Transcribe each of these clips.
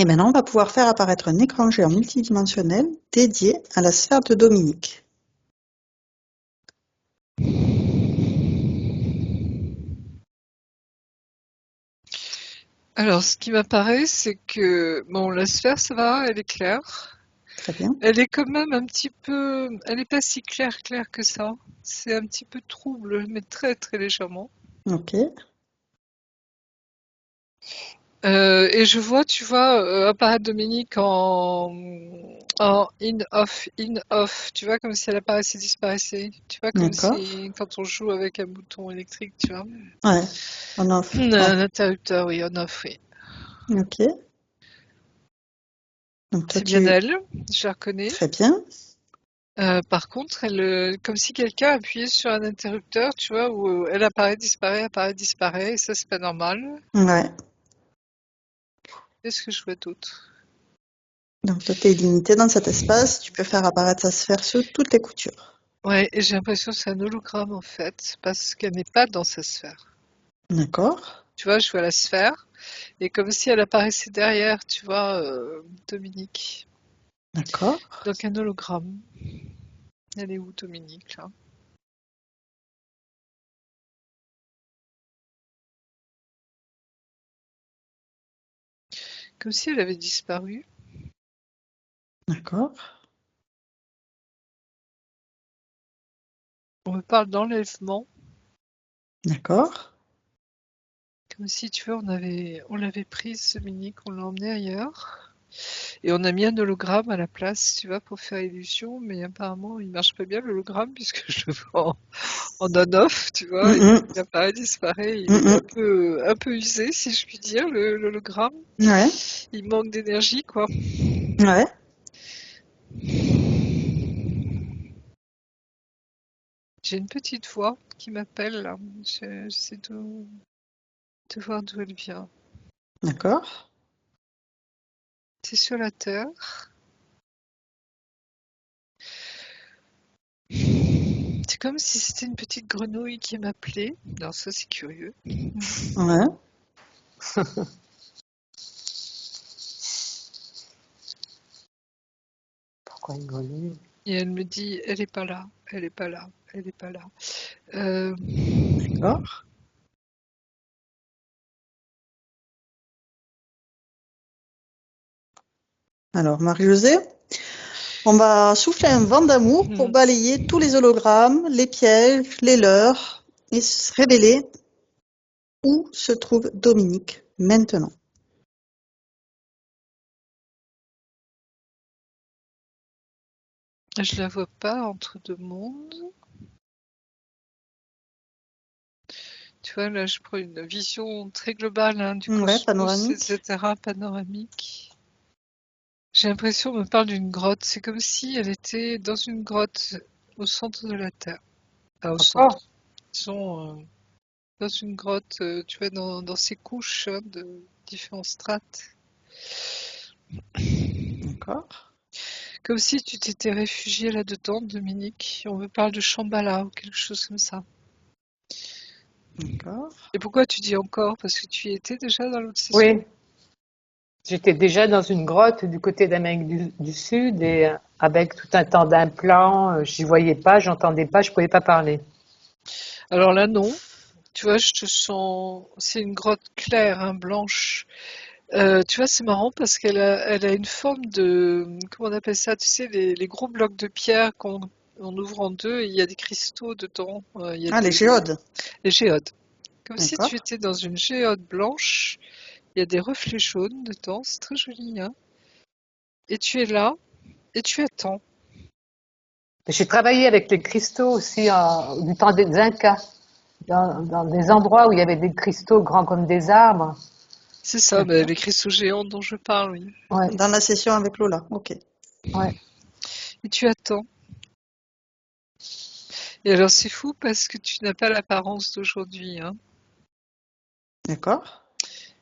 Et maintenant, on va pouvoir faire apparaître un écran géant multidimensionnel dédié à la sphère de Dominique. Alors, ce qui m'apparaît, c'est que, bon, la sphère, ça va, elle est claire. Très bien. Elle est quand même un petit peu, elle n'est pas si claire que ça. C'est un petit peu trouble, mais très très légèrement. Ok. Et je vois, tu vois, apparaître Dominique en in-off, tu vois, comme si elle apparaissait, disparaissait. Tu vois, comme D'accord. si quand on joue avec un bouton électrique, tu vois. Ouais. On off. Ouais. Un interrupteur, oui, on-off, oui. Ok. Donc toi, C'est bien tu... elle, je la reconnais. Très bien. Par contre, comme si quelqu'un appuyait sur un interrupteur, tu vois, où elle apparaît, disparaît, et ça, c'est pas normal. Ouais. Qu'est-ce que je vois d'autre? Donc toi, tu es limité dans cet espace. Tu peux faire apparaître sa sphère sous toutes les coutures. Ouais, et j'ai l'impression que c'est un hologramme, en fait, parce qu'elle n'est pas dans sa sphère. D'accord. Tu vois, je vois la sphère, et comme si elle apparaissait derrière, tu vois, Dominique. D'accord. Donc un hologramme. Elle est où, Dominique, là? Comme si elle avait disparu. D'accord. On me parle d'enlèvement. D'accord. Comme si, tu vois, on l'avait prise, Dominique, on l'a emmenée ailleurs. Et on a mis un hologramme à la place, tu vois, pour faire illusion, mais apparemment, il marche pas bien l'hologramme, puisque je le vois en on-off, tu vois, Mm, il apparaît, disparaît, il mm, est mm. un peu usé, si je puis dire, l'hologramme. Ouais. Il manque d'énergie, quoi. Ouais. J'ai une petite voix qui m'appelle, là. J'essaie de voir d'où elle vient. D'accord. C'est sur la Terre. C'est comme si c'était une petite grenouille qui m'appelait. Alors ça, c'est curieux. Ouais. Pourquoi une grenouille? Et elle me dit, elle est pas là, elle est pas là, elle est pas là. D'accord. Alors, Marie-Josée, on va souffler un vent d'amour pour balayer tous les hologrammes, les pièges, les leurres et se révéler où se trouve Dominique maintenant. Je la vois pas entre deux mondes. Tu vois, là, je prends une vision très globale, hein, du Ouais, cosmos, panoramique. etc., panoramique. J'ai l'impression qu'on me parle d'une grotte. C'est comme si elle était dans une grotte au centre de la Terre. Pas au centre. Encore? Disons, dans une grotte, tu vois, dans ces couches, hein, de différentes strates. D'accord. Comme si tu t'étais réfugié là-dedans, Dominique. On me parle de Shambhala ou quelque chose comme ça. D'accord. Et pourquoi tu dis encore? Parce que tu y étais déjà dans l'autre session? Oui, j'étais déjà dans une grotte du côté d'Amérique du Sud et avec tout un tas d'implants, j'y voyais pas, j'entendais pas, je pouvais pas parler. Alors là, non. Tu vois, je te sens. C'est une grotte claire, hein, blanche. Tu vois, c'est marrant parce elle a une forme de. Comment on appelle ça? Tu sais, les gros blocs de pierre qu'on on ouvre en deux et il y a des cristaux dedans. Il y a Ah, les des géodes. les géodes. Comme si tu D'accord. étais dans une géode blanche. Il y a des reflets jaunes dedans. C'est très joli, hein. Et tu es là et tu attends. J'ai travaillé avec les cristaux aussi du temps des Incas, dans des endroits où il y avait des cristaux grands comme des arbres. C'est ça, mais D'accord. les cristaux géants dont je parle, oui. Ouais, Dans la session avec Lola. Ok. ouais. Et tu attends. Et alors c'est fou parce que tu n'as pas l'apparence d'aujourd'hui, hein. D'accord.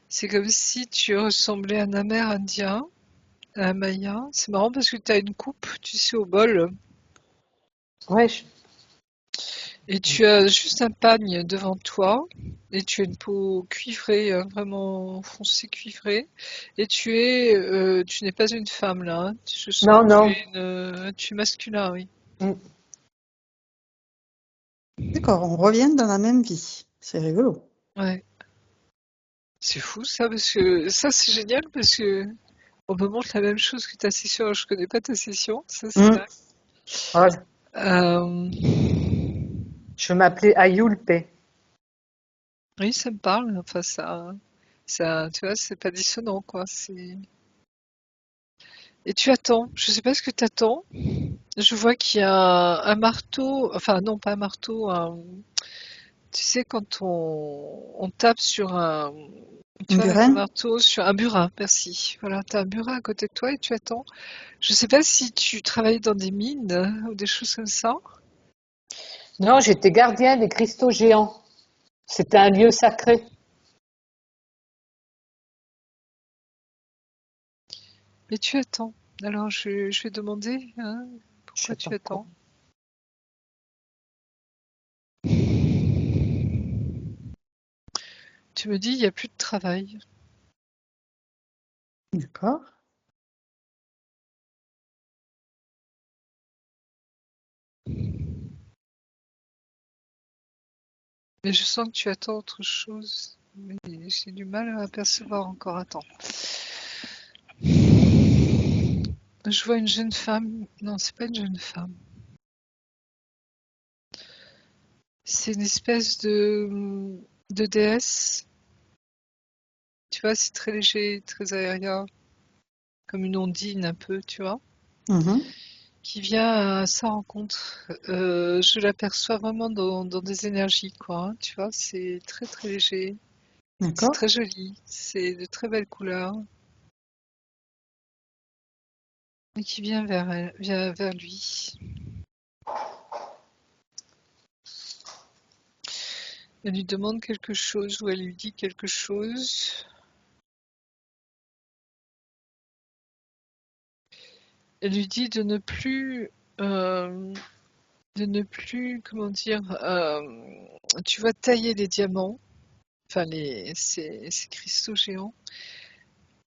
C'est comme si tu ressemblais à un Amérindien, à un Maya. C'est marrant parce que tu as une coupe, tu sais, au bol. Ouais, Et tu as juste un pagne devant toi, et tu as une peau cuivrée, vraiment foncée cuivrée, et tu n'es pas une femme là, hein. Je sens Non, que non. tu es masculin, oui. Mm. D'accord, on revient dans la même vie. C'est rigolo. Ouais. C'est fou ça, parce que ça c'est génial, parce que on me montre la même chose que ta session, alors je connais pas ta session, ça c'est Mm. dingue. Voilà. Euh, Je m'appelais Ayulpe. Oui, ça me parle, enfin ça, tu vois, c'est pas dissonant quoi, c'est... Et tu attends, je sais pas ce que tu attends. Je vois qu'il y a un marteau, enfin non pas un marteau, tu sais quand on tape sur un, tu Une vois avec le burin? marteau sur un burin, merci. Voilà, tu as un burin à côté de toi et tu attends. Je sais pas si tu travailles dans des mines ou des choses comme ça, Non, j'étais gardien des cristaux géants. C'était un lieu sacré. mais tu attends. Alors je vais demander, hein, Je pourquoi sais tu pas quoi. attends. Tu me dis, il n'y a plus de travail. D'accord. Mais je sens que tu attends autre chose. Mais j'ai du mal à apercevoir encore. Attends. Je vois une jeune femme. Non, c'est pas une jeune femme. C'est une espèce de déesse. Tu vois, c'est très léger, très aérien. Comme une ondine un peu, tu vois. Mhm. Qui vient à sa rencontre. Je l'aperçois vraiment dans des énergies, quoi, hein, tu vois, c'est très très léger. C'est D'accord. très joli. C'est de très belles couleurs. Et qui vient vers elle, vient vers lui. Elle lui demande quelque chose ou elle lui dit quelque chose. Elle lui dit euh, comment dire, tu vas tailler les diamants, enfin ces cristaux géants,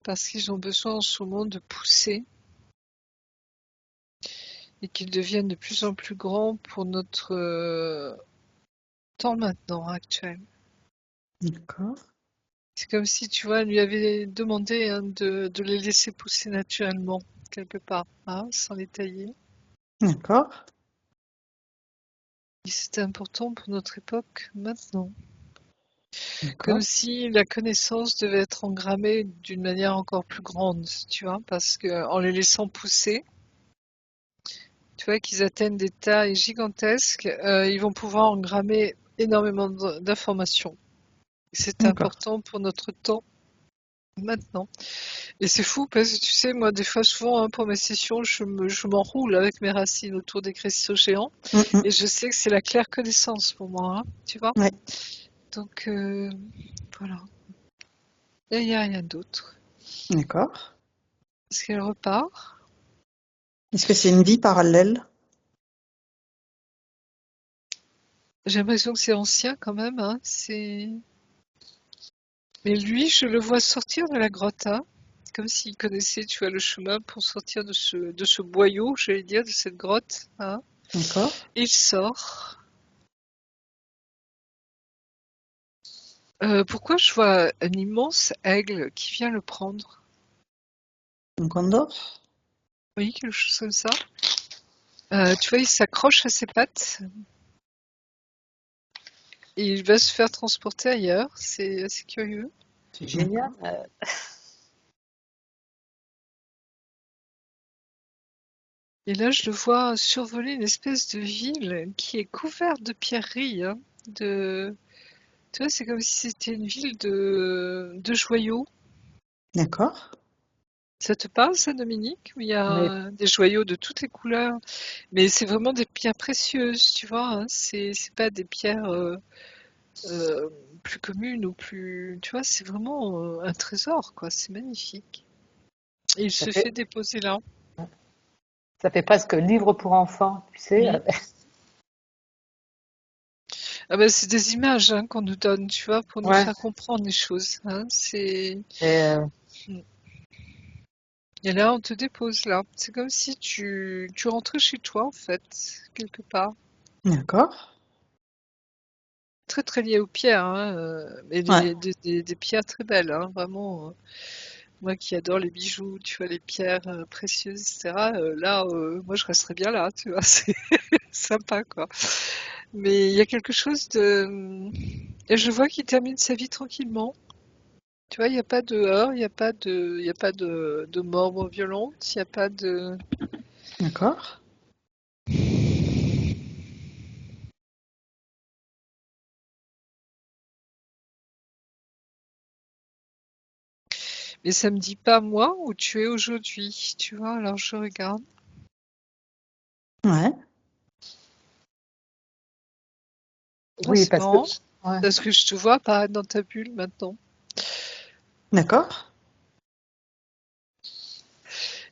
parce qu'ils ont besoin en ce moment de pousser et qu'ils deviennent de plus en plus grands pour notre temps maintenant actuel. D'accord. C'est comme si, tu vois, elle lui avait demandé, hein, de les laisser pousser naturellement, quelque part, hein, sans les tailler. D'accord. Et c'était important pour notre époque maintenant. Comme D'accord. si la connaissance devait être engrammée d'une manière encore plus grande, tu vois, parce que en les laissant pousser, tu vois, qu'ils atteignent des tailles gigantesques, ils vont pouvoir engrammer énormément d'informations. C'est D'accord. important pour notre temps maintenant. Et c'est fou parce que tu sais, moi, des fois, souvent, hein, pour mes sessions, je m'enroule avec mes racines autour des cristaux géants et Mhm. je sais que c'est la claire connaissance pour moi, hein, tu vois. Ouais. Donc, voilà. Et il n'y a rien d'autre. D'accord. Est-ce qu'elle repart? Est-ce que c'est une vie parallèle? J'ai l'impression que c'est ancien quand même, hein. Mais lui, je le vois sortir de la grotte, hein, comme s'il connaissait, tu vois, le chemin pour sortir de ce boyau, j'allais dire, de cette grotte, hein. D'accord. Il sort. Pourquoi je vois un immense aigle qui vient le prendre? Un condor? Oui, quelque chose comme ça. Tu vois, il s'accroche à ses pattes et il va se faire transporter ailleurs. C'est assez curieux. C'est génial. D'accord. Et là, je le vois survoler une espèce de ville qui est couverte de pierreries, hein, de... Tu vois, c'est comme si c'était une ville de joyaux. D'accord. Ça te parle, ça, Dominique? Où il y Mais a des joyaux de toutes les couleurs. Mais c'est vraiment des pierres précieuses, tu vois, hein. C'est pas des pierres euh, plus communes ou plus... Tu vois, c'est vraiment un trésor, quoi. C'est magnifique. Et il ça se fait, fait déposer là. ça fait presque livre pour enfants, tu sais. Mm. Ah bah, c'est des images hein, qu'on nous donne, tu vois, pour nous Ouais. faire comprendre les choses. Hein. C'est... Et, Et là, on te dépose là. C'est comme si tu rentrais chez toi, en fait, quelque part. D'accord. Très très lié aux pierres, hein, mais Ouais. des pierres très belles, hein, vraiment. Moi qui adore les bijoux, tu vois, les pierres précieuses, etc. Là, moi je resterais bien là, tu vois, c'est sympa quoi. Mais il y a quelque chose de... Et je vois qu'il termine sa vie tranquillement. Tu vois, il n'y a pas de heurts, il y a pas de mort violente, il n'y a pas de... D'accord. Mais ça me dit pas moi où tu es aujourd'hui, tu vois, alors je regarde. Ouais. Ah, oui, c'est parce que marrant, ouais. parce que je te vois apparaître dans ta bulle maintenant. D'accord.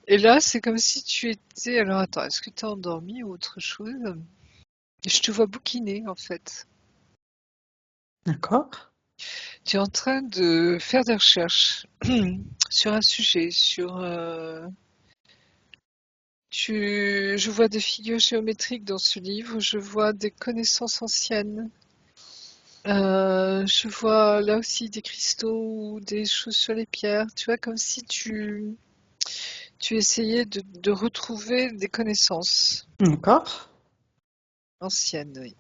Et là, c'est comme si tu étais... Alors attends, est-ce que tu es endormi ou autre chose? Je te vois bouquiner en fait. D'accord. Tu es en train de faire des recherches sur un sujet, je vois des figures géométriques dans ce livre, je vois des connaissances anciennes, je vois là aussi des cristaux ou des choses sur les pierres, tu vois, comme si tu essayais de retrouver des connaissances D'accord. anciennes, oui.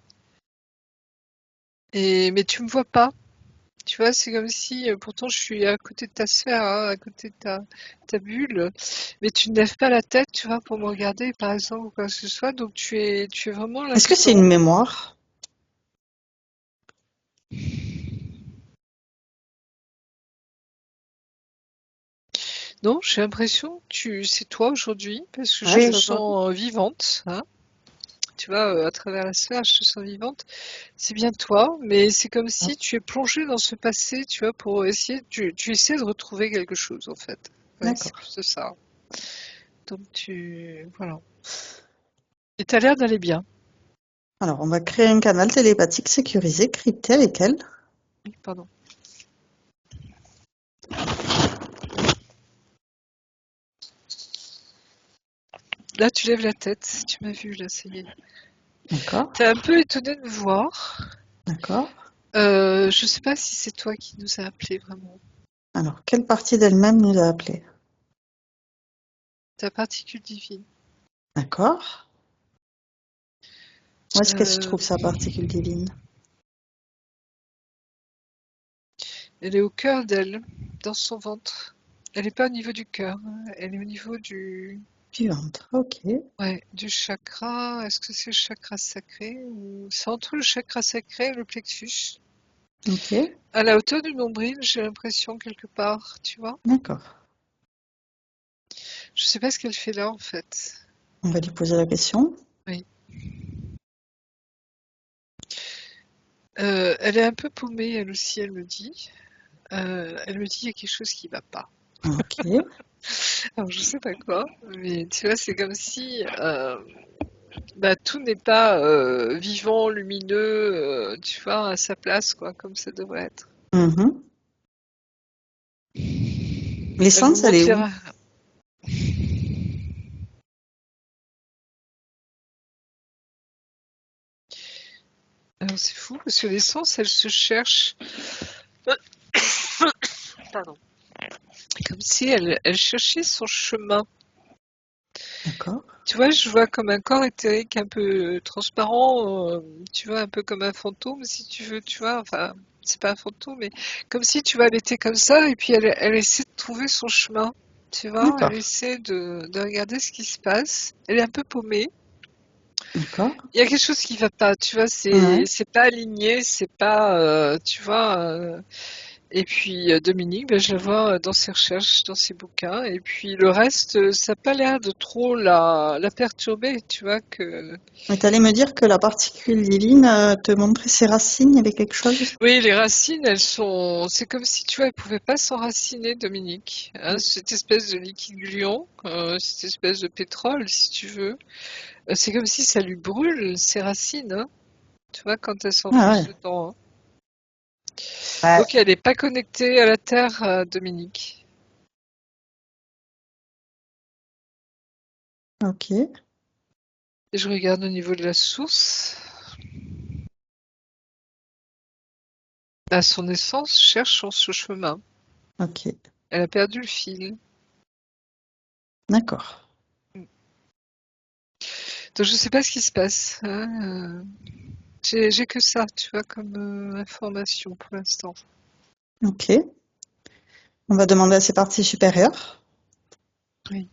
Mais tu me vois pas. Tu vois, c'est comme si, pourtant je suis à côté de ta sphère, hein, à côté de ta bulle, mais tu ne lèves pas la tête, tu vois, pour me regarder, par exemple, ou quoi que ce soit, donc tu es vraiment Est-ce que c'est une là-dedans. mémoire? Non, j'ai l'impression que c'est toi aujourd'hui, parce que je Oui, te sens vivante, hein. Tu vois, à travers la sphère, je te sens vivante. C'est bien toi, mais c'est comme si tu es plongé dans ce passé, tu vois, pour essayer, tu essaies de retrouver quelque chose, en fait. Ouais, c'est D'accord. plus ça. Donc voilà. Et t'as l'air d'aller bien. Alors, on va créer un canal télépathique sécurisé, crypté avec elle. Pardon. Là, tu lèves la tête. Tu m'as vu, là, ça y est. D'accord. T'es un peu étonné de me voir. D'accord. Je sais pas si c'est toi qui nous a appelés vraiment. Alors, quelle partie d'elle-même nous a appelés? Ta particule divine. D'accord. Où est-ce qu'elle se Euh, trouve, sa particule divine? Elle est au cœur d'elle, dans son ventre. Elle n'est pas au niveau du cœur, hein. Elle est au niveau Du ventre. Ok. ouais, du chakra. Est-ce que c'est le chakra sacré ou c'est entre le chakra sacré et le plexus? Ok. À la hauteur du nombril, j'ai l'impression quelque part, tu vois. D'accord. Je sais pas ce qu'elle fait là en fait. On va lui poser la question. Oui. Elle est un peu paumée, elle aussi, elle me dit. Elle me dit il y a quelque chose qui va pas. Ok. Alors je sais pas quoi, mais tu vois, c'est comme si bah, tout n'est pas vivant, lumineux, tu vois, à sa place, quoi, comme ça devrait être. Mhm. Elle me L'essence, elle est montre les... où? Alors c'est fou, parce que l'essence, elle se cherche. Pardon. Comme si elle cherchait son chemin. D'accord. Tu vois, je vois comme un corps éthérique un peu transparent, tu vois, un peu comme un fantôme, si tu veux, tu vois, enfin, c'est pas un fantôme, mais comme si, tu vois, elle était comme ça, et puis elle essaie de trouver son chemin, tu vois, elle D'accord. essaie de regarder ce qui se passe. Elle est un peu paumée. D'accord. Il y a quelque chose qui va pas, tu vois, Ouais. c'est pas aligné, c'est pas, tu vois, et puis Dominique, ben, je la vois dans ses recherches, dans ses bouquins. Et puis le reste, ça n'a pas l'air de trop la perturber, tu vois que... Mais t'allais me dire que la particule divine te montrait ses racines, il y avait quelque chose? Oui, les racines, elles sont... C'est comme si, tu vois, elle pouvait pas s'enraciner, Dominique. Hein, cette espèce de liquide gluant, cette espèce de pétrole, si tu veux. C'est comme si ça lui brûle ses racines, hein, Tu vois, quand elle Ah s'enfonce ouais, dedans. Hein. Ouais. Donc, elle n'est pas connectée à la Terre, Dominique. ok. Et je regarde au niveau de la source. À son essence, cherche son chemin. Ok, Elle a perdu le fil. d'accord. Donc, je ne sais pas ce qui se passe. Hein. J'ai que ça, tu vois, comme information pour l'instant. Ok. On va demander à ses parties supérieures. Oui.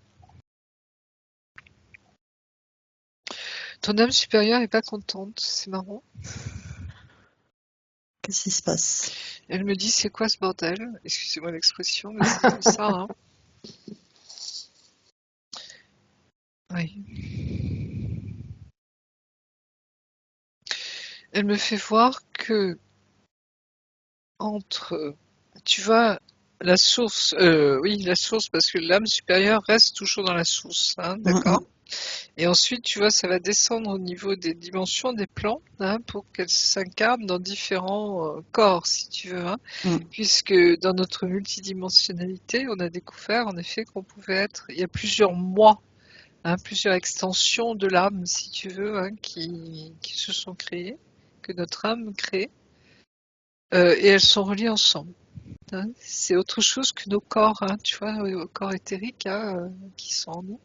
Ton âme supérieure est pas contente, c'est marrant. Qu'est-ce qui se passe? Elle me dit, c'est quoi ce bordel? Excusez-moi l'expression, mais c'est comme ça. Hein. Oui. Elle me fait voir que entre, tu vois, la source, oui, la source, parce que l'âme supérieure reste toujours dans la source, hein, d'accord? Mm. Et ensuite, tu vois, ça va descendre au niveau des dimensions des plans, hein, pour qu'elle s'incarne dans différents corps, si tu veux, hein. Mm. Puisque dans notre multidimensionnalité, on a découvert en effet qu'on pouvait être, il y a plusieurs moi, hein, plusieurs extensions de l'âme, si tu veux, hein, qui se sont créées, que notre âme crée, et elles sont reliées ensemble. Hein. C'est autre chose que nos corps, hein, tu vois, nos corps éthériques hein, qui sont en nous.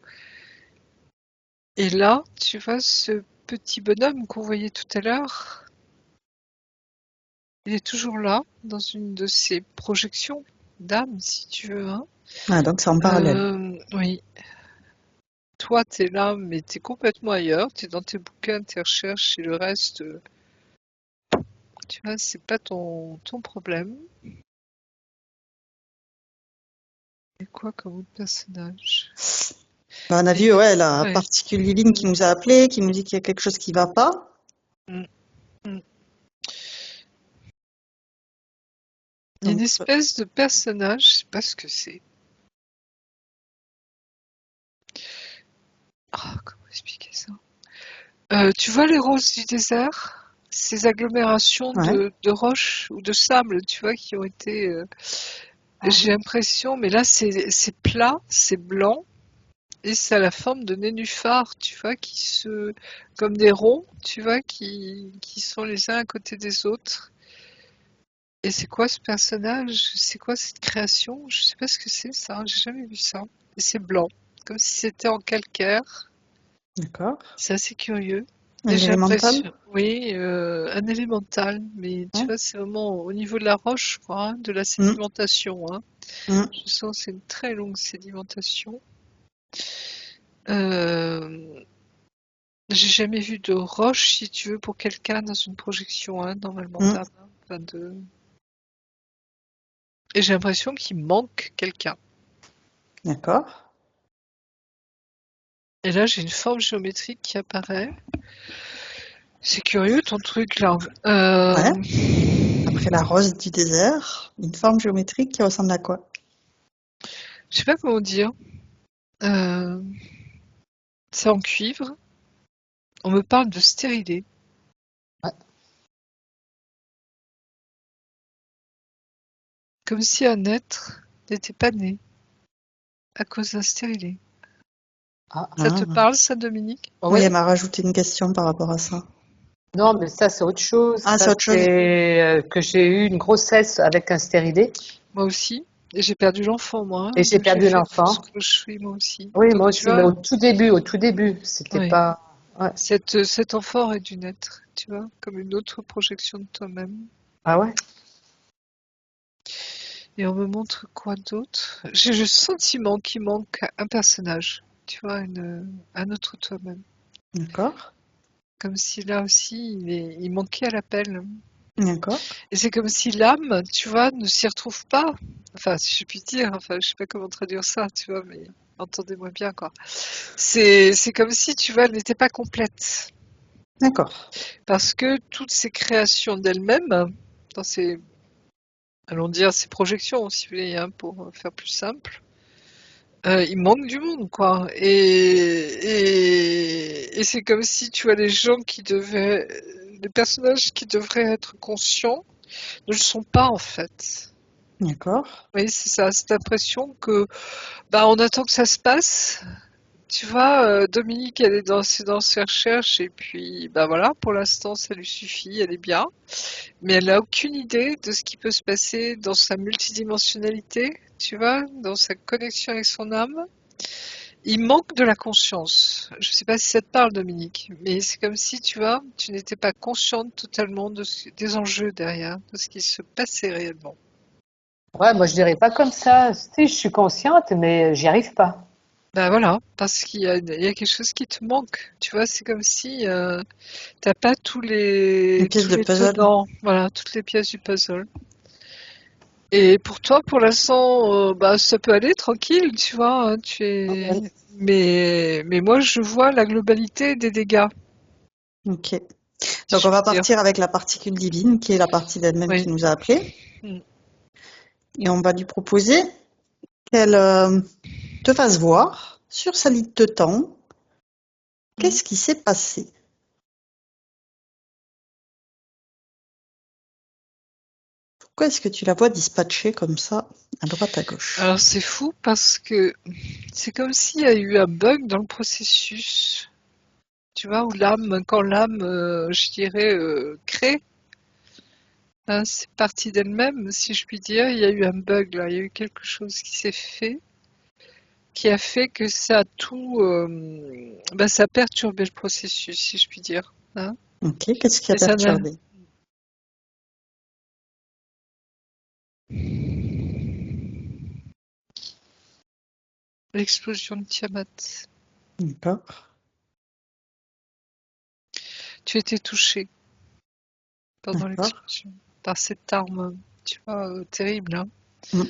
Et là, tu vois, ce petit bonhomme qu'on voyait tout à l'heure, il est toujours là, dans une de ses projections d'âme, si tu veux. Hein. Ah, donc c'est en parallèle. Oui. Toi, t'es là, mais t'es complètement ailleurs. T'es dans tes bouquins, tes recherches, et le reste, tu vois, c'est pas ton problème. Et quoi comme autre personnage? Bah, on a Et- vu, ouais, la ouais. particule divine qui nous a appelés, qui nous dit qu'il y a quelque chose qui va pas. Mm, mm. Il y a une Donc, espèce de personnage, je sais pas ce que c'est. Ah, comment expliquer ça? Tu vois les roses du désert? Ces agglomérations ouais, de roches ou de sable, tu vois, qui ont été. Ah, J'ai l'impression, mais là c'est plat, c'est blanc, et ça a la forme de nénuphars, tu vois, comme des ronds, tu vois, qui sont les uns à côté des autres. Et c'est quoi ce personnage? C'est quoi cette création? Je sais pas ce que c'est ça, j'ai jamais vu ça. Et c'est blanc, comme si c'était en calcaire. d'accord. C'est assez curieux. Un Et j'ai élémental. l'impression, oui, un élémental, mais tu Ouais. vois, c'est vraiment au niveau de la roche, je crois, hein, de la Mm, sédimentation. Hein. mm. Je sens que c'est une très longue sédimentation. Euh, j'ai jamais vu de roche, si tu veux, pour quelqu'un dans une projection, hein, normalement Mm. d'âme. Hein, et j'ai l'impression qu'il manque quelqu'un. D'accord. Et là, j'ai une forme géométrique qui apparaît. C'est curieux ton truc là. Ouais. Après la rose du désert, une forme géométrique qui ressemble à quoi? Je sais pas comment dire. Euh, c'est en cuivre. On me parle de stérilé. ouais. Comme si un être n'était pas né à cause d'un stérilé. Ah. Ça te Ah. parle, ça, Dominique? Oui, Oui, elle m'a rajouté une question par rapport à ça. non, mais ça, c'est autre chose. Ah, Ça, c'est autre chose. c'est que j'ai eu une grossesse avec un stérilé Moi aussi. Et j'ai perdu l'enfant, moi. et Hein. j'ai Donc j'ai perdu fait une fausse l'enfant. couche, oui, moi aussi. Oui, Donc moi tu aussi, mais vois, au tout début, c'était oui. pas. Ouais. Cet enfant aurait dû naître, tu vois, comme une autre projection de toi-même. Ah ouais? Et on me montre quoi d'autre? J'ai le sentiment qu'il manque un personnage, tu vois, un autre toi-même. D'accord. Comme si là aussi, il manquait à l'appel. D'accord. Et c'est comme si l'âme, tu vois, ne s'y retrouve pas. Enfin, si je puis dire, enfin, je sais pas comment traduire ça, tu vois, mais entendez-moi bien, quoi. C'est comme si, tu vois, elle n'était pas complète. D'accord. Parce que toutes ces créations d'elle-même, dans ces, allons dire, ces projections, si vous voulez, hein, pour faire plus simple, il manque du monde, quoi. Et c'est comme si, tu vois, les gens qui devaient les personnages qui devraient être conscients ne le sont pas en fait. D'accord. Oui, c'est ça, cette impression que bah, on attend que ça se passe. Tu vois, Dominique, elle est dans ses recherches et puis bah voilà, pour l'instant ça lui suffit, elle est bien. Mais elle n'a aucune idée de ce qui peut se passer dans sa multidimensionnalité, tu vois, dans sa connexion avec son âme. Il manque de la conscience. Je ne sais pas si ça te parle, Dominique, mais c'est comme si, tu vois, tu n'étais pas consciente totalement des enjeux derrière, de ce qui se passait réellement. Ouais, moi je dirais pas comme ça. Si, je suis consciente, mais j'y arrive pas. Ben voilà, parce qu'il y a quelque chose qui te manque. Tu vois, c'est comme si t'as pas Une pièce tous de les puzzle. tenants, voilà, toutes les pièces du puzzle. Et pour toi, pour l'instant, bah, ça peut aller tranquille, tu vois, hein, mais moi, je vois la globalité des dégâts, Ok. si Donc je on va puis dire. partir avec la particule divine, qui est la partie d'elle-même qui Oui. nous a appelés, Mm. et on va lui proposer qu'elle te fasse voir sur sa ligne de temps Mm. qu'est-ce qui s'est passé. Pourquoi est-ce que tu la vois dispatcher comme ça, à droite à gauche? Alors, c'est fou parce que c'est comme s'il y a eu un bug dans le processus, tu vois, où quand l'âme, je dirais, crée, hein, c'est parti d'elle-même, si je puis dire, il y a eu un bug là, il y a eu quelque chose qui s'est fait, qui a fait que ça a tout, bah, ça a perturbé le processus, si je puis dire, hein. Ok, qu'est-ce qui a Et ça n'a perturbé? l'explosion de Tiamat. D'accord, Tu as été touché pendant d'accord. l'explosion par cette arme, tu vois, terrible, hein, Mm,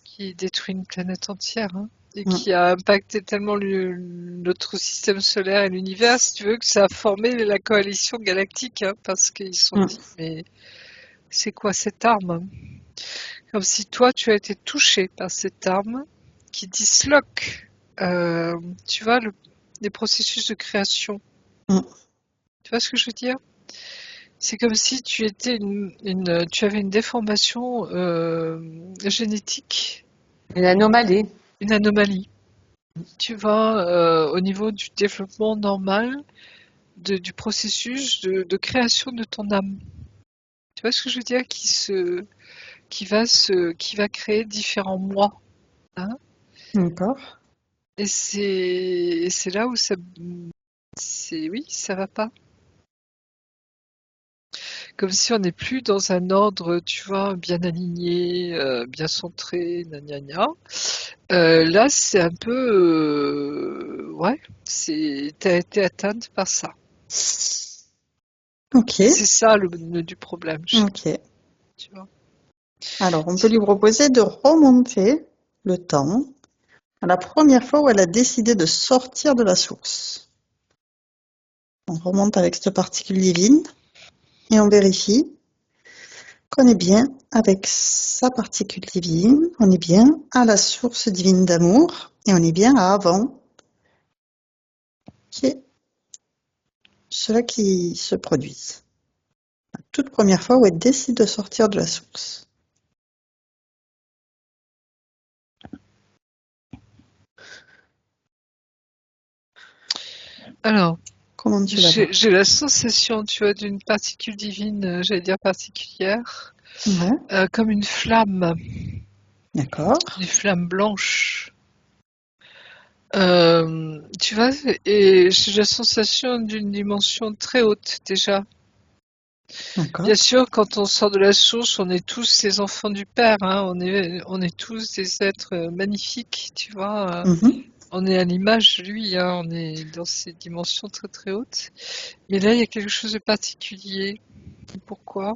qui détruit une planète entière, hein, et mm, qui a impacté tellement notre système solaire et l'univers, si tu veux, que ça a formé la coalition galactique, hein, parce qu'ils se sont mm. dit, mais c'est quoi cette arme? Comme si toi, tu as été touché par cette arme qui disloque, euh, tu vois, les processus de création. Mm. Tu vois ce que je veux dire? C'est comme si tu étais tu avais une déformation génétique, Une anomalie. une anomalie. Tu vois, au niveau du développement normal du processus de création de ton âme. Tu vois ce que je veux dire? Qui va créer différents moi, hein. D'accord. Et c'est là où oui, ça va pas. Comme si on n'est plus dans un ordre, tu vois, bien aligné, bien centré, gna gna gna. Là, c'est un peu, ouais, t'as été atteinte par ça. Ok, Et c'est ça le nœud du problème, ok. tu vois. Alors, on peut lui proposer de remonter le temps à la première fois où elle a décidé de sortir de la source. On remonte avec cette particule divine et on vérifie qu'on est bien avec sa particule divine, on est bien à la source divine d'amour et on est bien à avant, qui est cela qui se produise. La toute première fois où elle décide de sortir de la source. Alors, Comment tu la vois? j'ai la sensation, tu vois, d'une particule divine, j'allais dire particulière, Ouais, comme d'accord, une flamme blanche. Tu vois, et j'ai la sensation d'une dimension très haute déjà. d'accord. Bien sûr, quand on sort de la source, on est tous les enfants du Père, hein, on est tous des êtres magnifiques, tu vois. Mhm. On est à l'image de lui, hein, on est dans ces dimensions très très hautes. Mais là, il y a quelque chose de particulier. Pourquoi?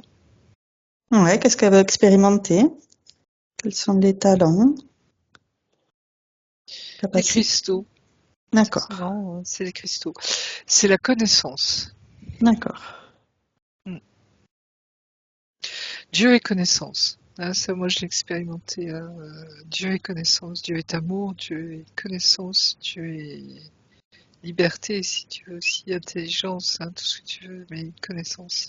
Ouais, qu'est-ce qu'elle veut expérimenter? Quels sont les talents, Les capacités? cristaux. D'accord, Non, c'est les cristaux. C'est la connaissance. d'accord. Mm. Dieu est connaissance. Ah, ça, moi, je l'ai expérimenté, hein. Dieu est connaissance, Dieu est amour, Dieu est connaissance, Dieu est liberté, si tu veux, aussi intelligence, hein, tout ce que tu veux, mais connaissance.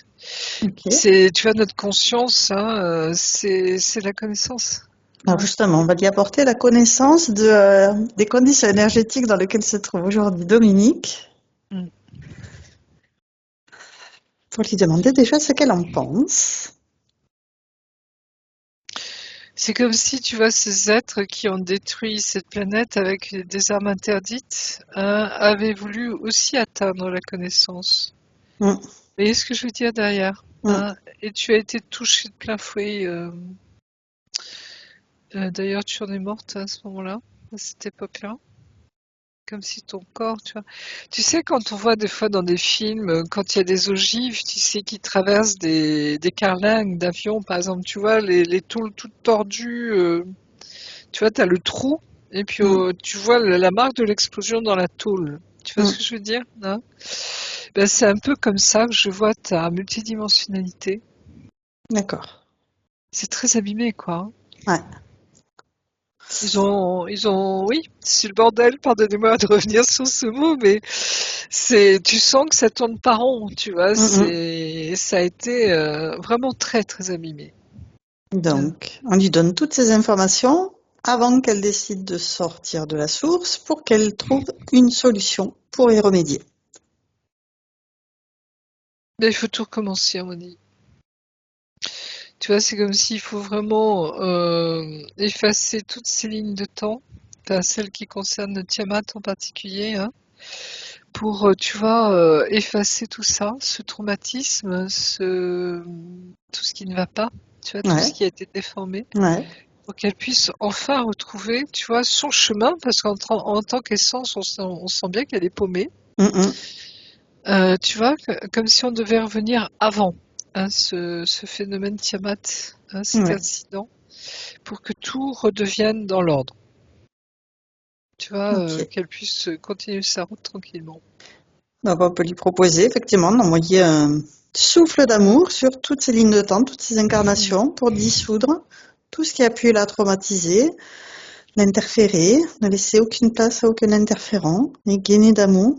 Ok. Tu vois, notre conscience, hein, c'est la connaissance. Alors justement, on va lui apporter la connaissance des conditions énergétiques dans lesquelles se trouve aujourd'hui Dominique, Mm. pour lui demander déjà ce qu'elle en pense. C'est comme si, tu vois, ces êtres qui ont détruit cette planète avec des armes interdites, hein, avaient voulu aussi atteindre la connaissance. Mm, Vous voyez ce que je veux dire derrière, mm. hein? Et tu as été touché de plein fouet. D'ailleurs, tu en es morte à ce moment-là, à cette époque-là. Comme si ton corps, tu vois. Tu sais, quand on voit des fois dans des films, quand il y a des ogives, tu sais, qui traversent des carlingues d'avion, par exemple, tu vois, les tôles toutes tordues, tu vois, tu as le trou, et puis Mm, tu vois la marque de l'explosion dans la tôle. Tu vois ce mm. que je veux dire, hein? Ben, c'est un peu comme ça que je vois ta multidimensionnalité. D'accord. C'est très abîmé, quoi, hein. Ouais. Oui, c'est le bordel, pardonnez-moi de revenir sur ce mot, mais tu sens que ça tourne pas rond, tu vois, Mm, mm. ça a été vraiment très très abîmé. Donc, on lui donne toutes ces informations avant qu'elle décide de sortir de la source pour qu'elle trouve une solution pour y remédier. Mais il faut tout recommencer, à mon avis. Tu vois, c'est comme s'il faut vraiment effacer toutes ces lignes de temps, enfin, celles qui concernent Tiamat en particulier, hein, pour, tu vois, effacer tout ça, ce traumatisme, tout ce qui ne va pas, tu vois, tout ce Ouais, qui a été déformé, ouais. pour qu'elle puisse enfin retrouver, tu vois, son chemin, parce en tant qu'essence, on sent bien qu'elle est paumée. Mm, mm. Tu vois, comme si on devait revenir avant, hein, ce phénomène Tiamat, hein, cet Ouais. incident, pour que tout redevienne dans l'ordre. Tu vois, Ok. qu'elle puisse continuer sa route tranquillement. Donc, on peut lui proposer effectivement d'envoyer un souffle d'amour sur toutes ces lignes de temps, toutes ces Mm. incarnations pour dissoudre tout ce qui a pu la traumatiser, l'interférer, ne laisser aucune place à aucun interférent et gainer d'amour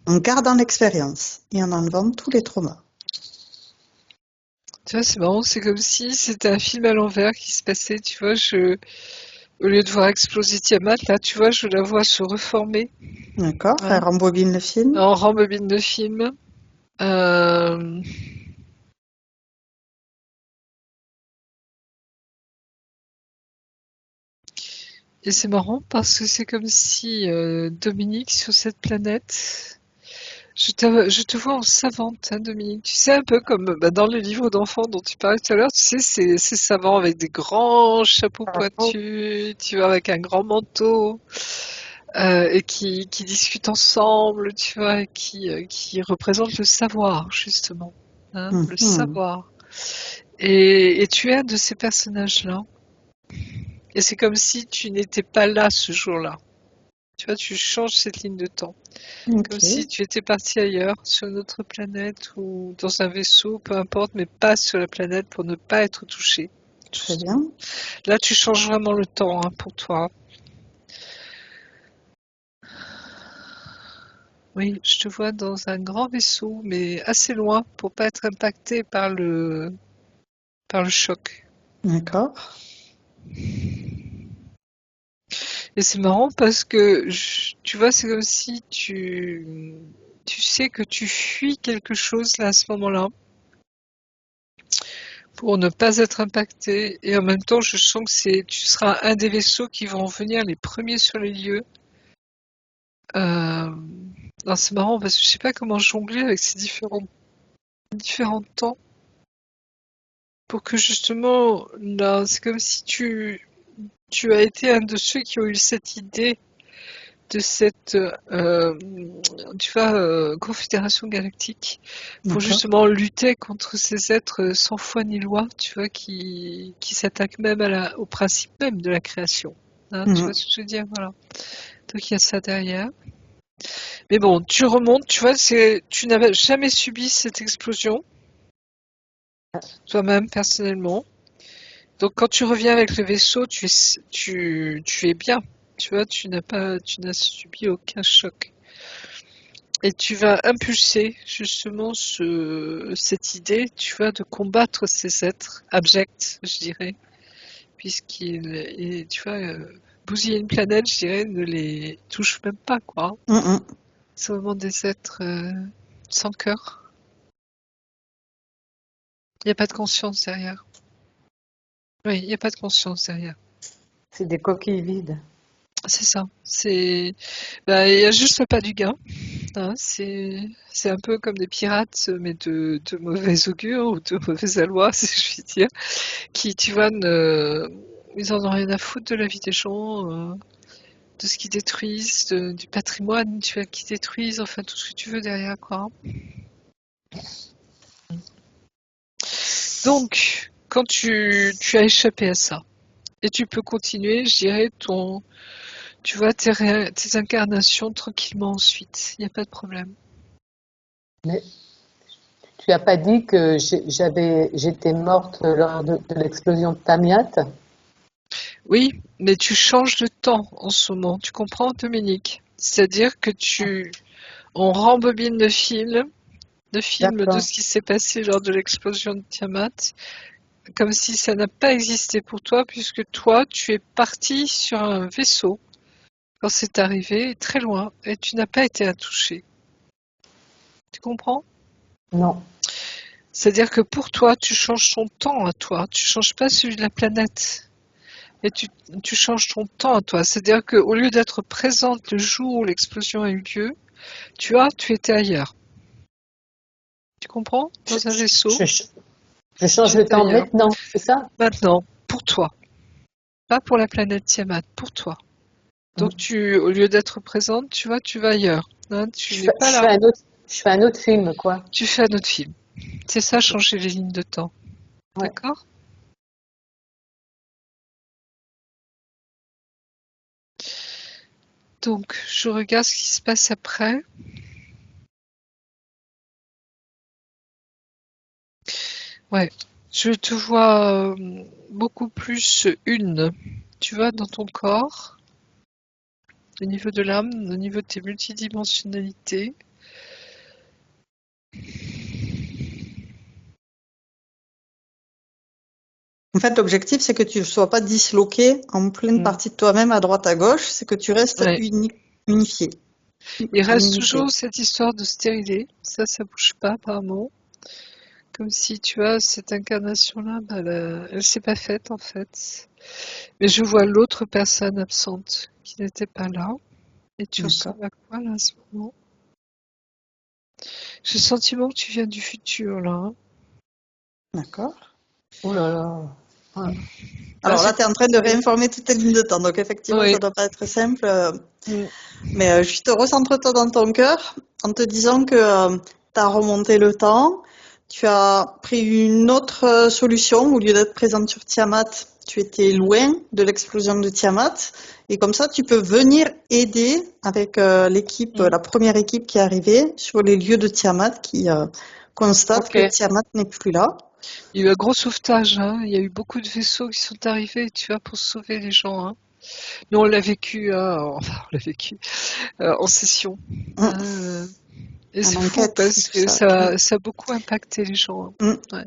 en gardant l'expérience et en enlevant tous les traumas. Tu vois, c'est marrant, c'est comme si c'était un film à l'envers qui se passait, tu vois, au lieu de voir exploser Tiamat, là, tu vois, je la vois se reformer, D'accord? Elle hein, rembobine le film. en rembobine de film. Euh, Et c'est marrant parce que c'est comme si Dominique, sur cette planète, je te vois en savante, hein, Dominique. Tu sais, un peu comme bah, dans les livres d'enfants dont tu parlais tout à l'heure, tu sais, ces savants avec des grands chapeaux pointus, tu vois, avec un grand manteau, et qui discutent ensemble, tu vois, et qui représentent le savoir, justement, hein, le Mhm. savoir. Et tu es un de ces personnages-là. Et c'est comme si tu n'étais pas là ce jour-là. Tu vois, tu changes cette ligne de temps. Comme si Ok, tu étais parti ailleurs, sur une autre planète ou dans un vaisseau, peu importe, mais pas sur la planète pour ne pas être touché, très bien. justement. Là, tu changes vraiment le temps, hein, pour toi. Oui, je te vois dans un grand vaisseau, mais assez loin pour pas être impacté par le choc. D'accord. Et c'est marrant parce que, tu vois, c'est comme si tu sais que tu fuis quelque chose là à ce moment-là pour ne pas être impacté. Et en même temps, je sens que tu seras un des vaisseaux qui vont venir les premiers sur les lieux. Euh, alors c'est marrant parce que je sais pas comment jongler avec ces différents temps pour que justement, là, c'est comme si tu as été un de ceux qui ont eu cette idée de cette, tu vois, confédération galactique pour D'accord. justement lutter contre ces êtres sans foi ni loi, tu vois, qui s'attaquent même au principe même de la création. Hein, tu vois Mhm. ce que je veux dire, voilà. Donc il y a ça derrière. Mais bon, tu remontes, tu vois, tu n'avais jamais subi cette explosion, toi-même personnellement. Donc quand tu reviens avec le vaisseau, tu es bien. Tu vois, tu n'as subi aucun choc. Et tu vas impulser justement cette idée, tu vois, de combattre ces êtres abjects, je dirais, tu vois, bousiller une planète, je dirais, ne les touche même pas, quoi. C'est vraiment des êtres sans cœur. Il n'y a pas de conscience derrière. Oui, il n'y a pas de conscience derrière. C'est des coquilles vides. C'est ça. Il y a juste le pas du gain. Hein, c'est un peu comme des pirates, mais de mauvais augure ou de mauvais aloi, si je puis dire, qui, tu vois, ils en ont rien à foutre de la vie des gens, de ce qu'ils détruisent, du patrimoine, tu vois, qu'ils détruisent, enfin tout ce que tu veux derrière, quoi. Donc, quand tu as échappé à ça, et tu peux continuer, je dirais, tu vois, tes incarnations tranquillement ensuite, il n'y a pas de problème. Mais tu n'as pas dit que j'étais morte lors de l'explosion de Tamiat? Oui, mais tu changes de temps en ce moment, tu comprends, Dominique? C'est-à-dire que on rembobine le film de ce qui s'est passé lors de l'explosion de Tiamat, comme si ça n'a pas existé pour toi, puisque toi, tu es parti sur un vaisseau quand c'est arrivé, très loin, et tu n'as pas été touché. Tu comprends? Non. C'est-à-dire que pour toi, tu changes ton temps à toi, tu changes pas celui de la planète. Et tu changes ton temps à toi. C'est-à-dire qu'au lieu d'être présente le jour où l'explosion a eu lieu, tu étais ailleurs. Tu comprends? Dans un vaisseau. Je change le temps maintenant, c'est ça? Maintenant, pour toi. Pas pour la planète Tiamat, pour toi. Donc au lieu d'être présente, tu vas ailleurs. Hein, tu n'es pas là. Je fais un autre film, quoi. Tu fais un autre film. C'est ça, changer les lignes de temps. Ouais. D'accord? Donc, je regarde ce qui se passe après. Ouais, je te vois beaucoup plus tu vois, dans ton corps, au niveau de l'âme, au niveau de tes multidimensionnalités. En fait, l'objectif, c'est que tu ne sois pas disloqué en pleine partie de toi-même à droite à gauche, c'est que tu restes unifié. Il reste toujours cette histoire de stérilité, ça bouge pas apparemment. Comme si, tu vois, cette incarnation-là, elle s'est pas faite en fait. Mais je vois l'autre personne absente qui n'était pas là. Et tu ressembles à quoi là à ce moment? J'ai le sentiment que tu viens du futur là. Hein. D'accord. Oh là là. Ouais. Alors là, tu es en train de réinformer toutes tes lignes de temps, donc effectivement, ça ne doit pas être simple. Mais juste recentre-toi dans ton cœur en te disant que tu as remonté le temps, tu as pris une autre solution. Au lieu d'être présente sur Tiamat, tu étais loin de l'explosion de Tiamat. Et comme ça, tu peux venir aider avec l'équipe, la première équipe qui est arrivée sur les lieux de Tiamat qui constate que Tiamat n'est plus là. Il y a eu un gros sauvetage, hein. Il y a eu beaucoup de vaisseaux qui sont arrivés, tu vois, pour sauver les gens. Hein. Nous, on l'a vécu, en session. Et c'est fou parce que ça a beaucoup impacté les gens. Hein. Ouais.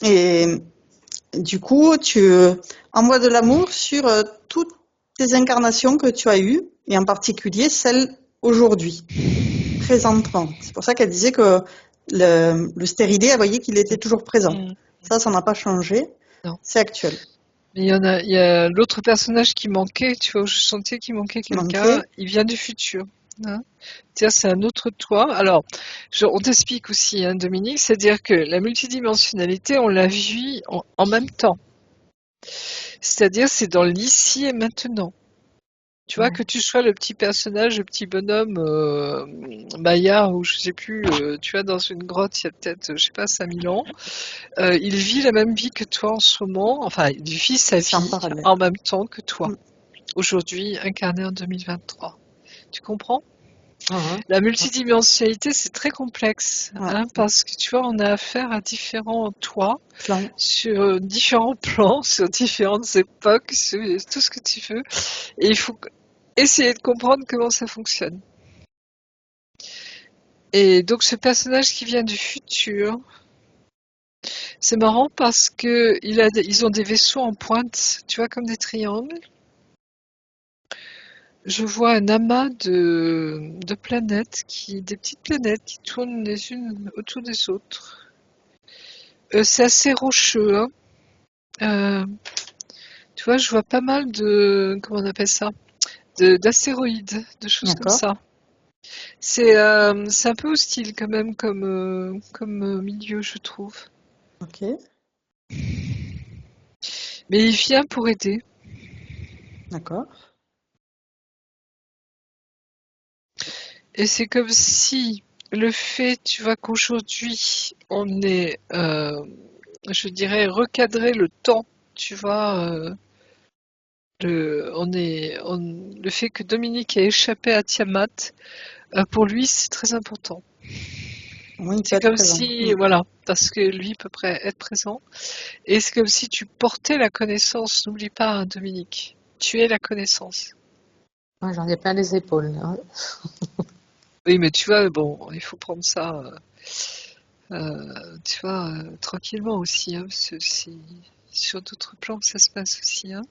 Et du coup, tu envoies de l'amour sur toutes tes incarnations que tu as eues, et en particulier celle aujourd'hui, présentement. C'est pour ça qu'elle disait que le stérilé, elle voyait qu'il était toujours présent. Ça n'a pas changé. Non. C'est actuel. Mais il y a l'autre personnage qui manquait, tu vois, je sentais qu'il manquait quelqu'un. Il vient du futur. Hein. C'est un autre toi. Alors, on t'explique aussi, hein, Dominique, c'est-à-dire que la multidimensionnalité, on la vit en même temps. C'est-à-dire, c'est dans l'ici et maintenant. Tu vois, que tu sois le petit personnage, le petit bonhomme Maillard, ou je sais plus, tu vois, dans une grotte, il y a peut-être, je sais pas, 5000 ans, il vit la même vie que toi en ce moment, enfin, il vit sa vie en même temps que toi, aujourd'hui, incarné en 2023. Tu comprends? La multidimensionnalité, c'est très complexe, hein, parce que tu vois, on a affaire à différents toits, sur différents plans, sur différentes époques, sur tout ce que tu veux, et il faut essayer de comprendre comment ça fonctionne. Et donc ce personnage qui vient du futur, c'est marrant parce que ils ont des vaisseaux en pointe, tu vois, comme des triangles. Je vois un amas de planètes, des petites planètes qui tournent les unes autour des autres. C'est assez rocheux, hein. Euh, Tu vois, je vois pas mal comment on appelle ça, d'astéroïdes, de choses comme D'accord. ça. C'est un peu hostile quand même comme milieu, je trouve. Ok. Mais il vient pour aider. D'accord. Et c'est comme si le fait, tu vois, qu'aujourd'hui, on est, je dirais, recadré le temps, tu vois, le fait que Dominique ait échappé à Tiamat, pour lui, c'est très important. Oui, il peut C'est être comme présent. si, voilà, parce que lui peut être présent. Et c'est comme si tu portais la connaissance. N'oublie pas, hein, Dominique, tu es la connaissance. Ouais, j'en ai plein les épaules, là. Oui, mais tu vois, bon, il faut prendre ça, tu vois, tranquillement aussi, hein, parce que c'est sur d'autres plans que ça se passe aussi, hein.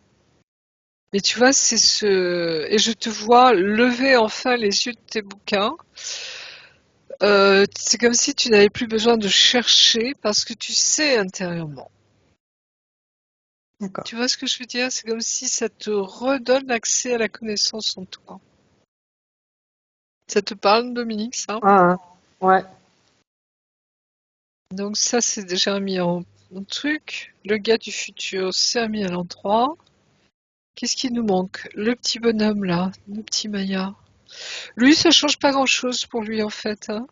Mais tu vois, et je te vois lever enfin les yeux de tes bouquins. C'est comme si tu n'avais plus besoin de chercher parce que tu sais intérieurement. D'accord. Tu vois ce que je veux dire? C'est comme si ça te redonne l'accès à la connaissance en toi. Ça te parle, Dominique, ça? Ah, ouais. Donc ça, c'est déjà mis en truc. Le gars du futur, c'est mis à l'endroit. Qu'est-ce qui nous manque? Le petit bonhomme là, le petit Maya. Lui, ça change pas grand-chose pour lui en fait, hein.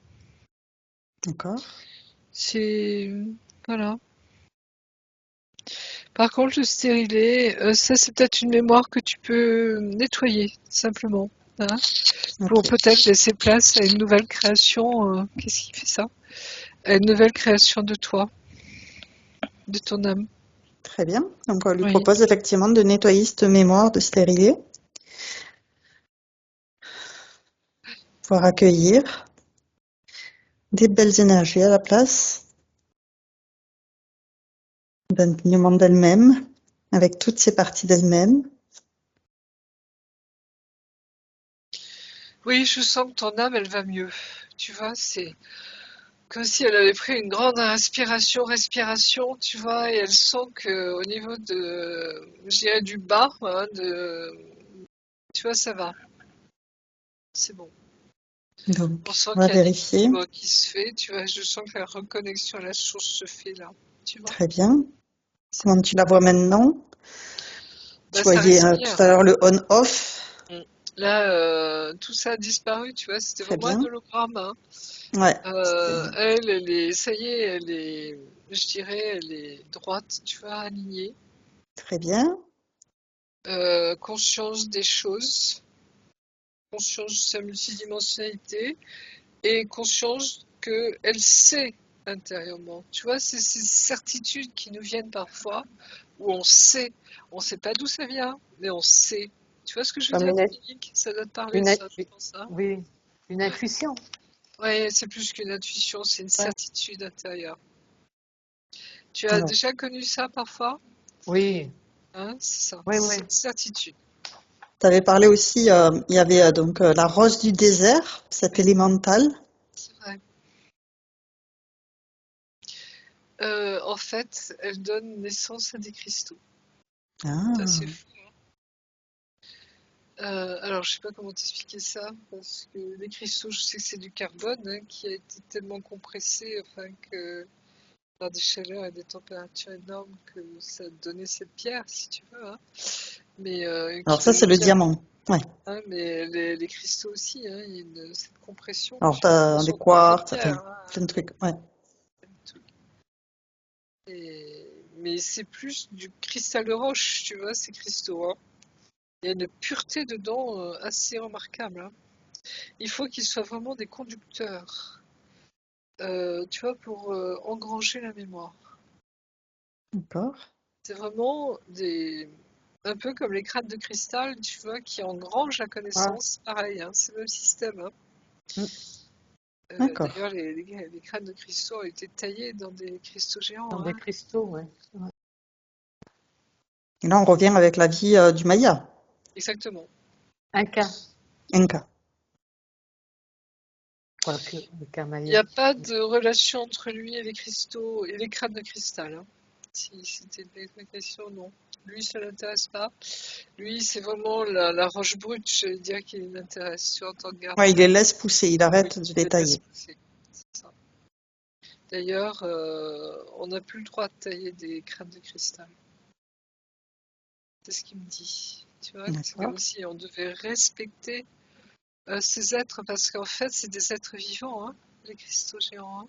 D'accord. C'est voilà. Par contre, le stérilet, ça c'est peut-être une mémoire que tu peux nettoyer simplement, hein, pour Ok. peut-être laisser place à une nouvelle création. Qu'est-ce qui fait ça? À une nouvelle création de toi, de ton âme. Très bien. Donc, on lui Oui. propose effectivement de nettoyer cette mémoire, de stériliser, pouvoir accueillir des belles énergies à la place d'un alignement d'elle-même, avec toutes ces parties d'elle-même. Oui, je sens que ton âme, elle va mieux. Tu vois, c'est comme si elle avait pris une grande respiration, tu vois, et elle sent que au niveau je dirais du bas, hein, tu vois, ça va, c'est bon. On Donc, sent on va qu'il y a un vérifier. équilibre qui se fait, tu vois, je sens que la reconnexion à la source se fait là, tu vois, Très bien. c'est Comment bon. tu la vois maintenant? Tu Bah, ça voyais respire. tout à l'heure le on-off. Mm. Là, tout ça a disparu, tu vois, c'était Très vraiment un bien. hologramme, hein. Ouais. Ça y est, je dirais, elle est droite, tu vois, alignée. Très bien. Conscience des choses, conscience de sa multidimensionnalité et conscience qu'elle sait intérieurement. Tu vois, c'est ces certitudes qui nous viennent parfois où on sait pas d'où ça vient, mais on sait. Tu vois ce que je veux Comme dire, Dominique? Ça doit te parler, une, ça, je pense, hein? oui, une intuition. Ouais, c'est plus qu'une intuition, c'est une Ouais. certitude intérieure. Tu as Alors, déjà connu ça parfois? Oui, Hein, c'est ça, oui, c'est oui. une certitude. tu avais parlé aussi, il y avait donc la rose du désert, cet Oui, élémental. c'est vrai. En fait, elle donne naissance à des cristaux. C'est assez Ah, fou. Alors, je sais pas comment t'expliquer ça, parce que les cristaux, je sais que c'est du carbone, hein, qui a été tellement compressé, enfin que par des chaleurs et des températures énormes que ça donnait cette pierre, si tu veux, hein. Mais alors qui ça, c'est devient le diamant. diamant. Ouais. Hein, mais les cristaux aussi, hein, il y a cette compression Alors, qui tu fait qu'ils as des sont pas faits de quartz, pierre, enfin, hein, plein de trucs. Ouais. tout. Mais c'est plus du cristal de roche, tu vois, ces cristaux, hein. Il y a une pureté dedans assez remarquable, hein. Il faut qu'ils soient vraiment des conducteurs, tu vois, pour engranger la mémoire. D'accord. C'est vraiment un peu comme les crânes de cristal, tu vois, qui engrangent la Ah, connaissance. Pareil, hein, c'est le même système, hein. mm. D'accord. D'ailleurs, les crânes de cristaux ont été taillés dans des cristaux géants. Dans des cristaux, ouais. Et là, on revient avec la vie du Maya, Exactement. Inca, Inca. quoique, le Il n'y Camaya. a pas de relation entre lui et les cristaux et les crânes de cristal. Hein. Si c'était la question, non. Lui, ça ne l'intéresse pas. Lui, c'est vraiment la roche brute, je vais dire, qui l'intéresse, tu vois, en tant que Ouais, il gardien. les laisse pousser, il Oui, arrête de les il le laisse tailler. pousser. C'est ça. D'ailleurs, on n'a plus le droit de tailler des crânes de cristal. C'est ce qu'il me dit. Tu vois, c'est D'accord. comme si on devait respecter ces êtres, parce qu'en fait, c'est des êtres vivants, hein, les cristaux géants. Hein.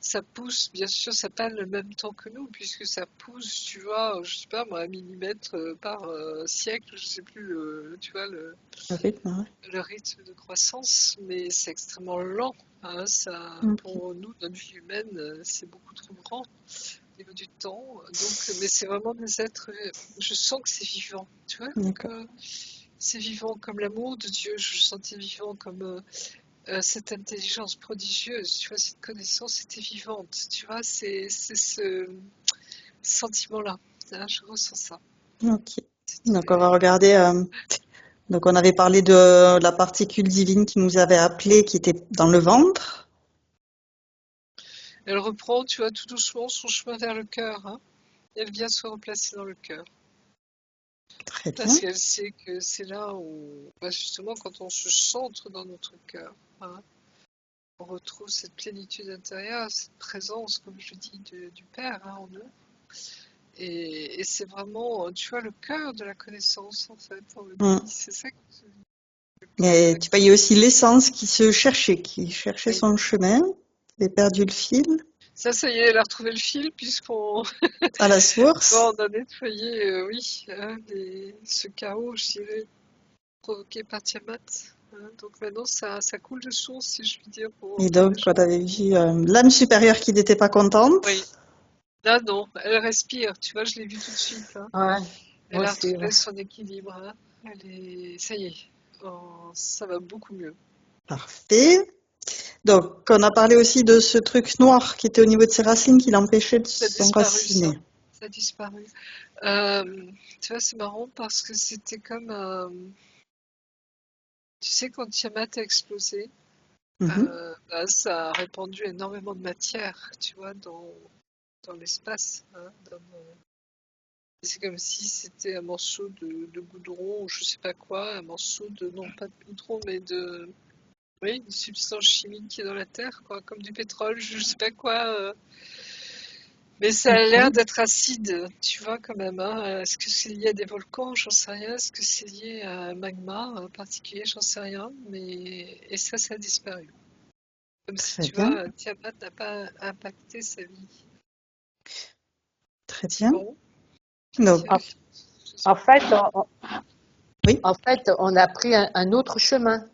Ça pousse, bien sûr, ça pas le même temps que nous, puisque ça pousse, tu vois, je sais pas moi, 1 millimètre par siècle, je sais plus, tu vois, Le rythme, ouais. le rythme de croissance, mais c'est extrêmement lent. Hein, ça, Ok. pour nous, notre vie humaine, c'est beaucoup trop grand au niveau du temps. Donc, mais c'est vraiment des êtres, je sens que c'est vivant, tu vois, D'accord. c'est vivant comme l'amour de Dieu, je le sentais vivant comme cette intelligence prodigieuse, tu vois, cette connaissance était vivante, tu vois, c'est ce sentiment-là, hein, je ressens ça. Ok. Donc, on va regarder. Donc, on avait parlé de la particule divine qui nous avait appelé, qui était dans le ventre. Elle reprend, tu vois, tout doucement son chemin vers le cœur, hein, et elle vient se replacer dans le cœur. Très Parce bien. qu'elle sait que c'est là où, bah, justement, quand on se centre dans notre cœur, hein, on retrouve cette plénitude intérieure, cette présence, comme je dis, du Père hein, en nous. Et c'est vraiment, tu vois, le cœur de la connaissance, en fait, on le Mm. dit. C'est ça que le cœur de Mais la tu voyais aussi connaissance. l'essence qui cherchait Oui. son chemin, qui avait perdu le fil Ça y est, elle a retrouvé le fil, puisqu'on à la source. on a nettoyé, oui, hein, ce chaos, je dirais, provoqué par Tiamat. Hein. Donc maintenant, ça coule de source, si je puis dire, pour Et reprendre donc, les on choses. avait vu l'âme supérieure qui n'était pas Oui. contente. Là, non, elle respire, tu vois, je l'ai vu tout de suite. Hein. Ouais, moi Elle a aussi, ouais. retrouvé son équilibre. Hein. Ça y est, oh, ça va beaucoup mieux. Parfait. Donc, on a parlé aussi de ce truc noir qui était au niveau de ses racines qui l'empêchait de Ça a disparu, ça. s'enraciner. Ça a disparu. Tu vois, c'est marrant parce que c'était comme, tu sais, quand Tiamat a explosé, Mhm. bah, ça a répandu énormément de matière, tu vois, dans l'espace. Hein, c'est comme si c'était un morceau de goudron, ou je sais pas quoi, un morceau de, non pas de goudron, mais de, oui, une substance chimique qui est dans la terre, quoi, comme du pétrole, je sais pas quoi. Mais ça a l'air Ok. d'être acide, tu vois, quand même. Hein. Est-ce que c'est lié à des volcans? J'en sais rien. Est-ce que c'est lié à un magma particulier? J'en sais rien. Mais et ça a disparu. Comme si, Très tu bien. vois, Tiamat n'a pas impacté sa vie. Très C'est bien. bon. Donc, En, en fait, oui. en fait, on a pris un autre chemin.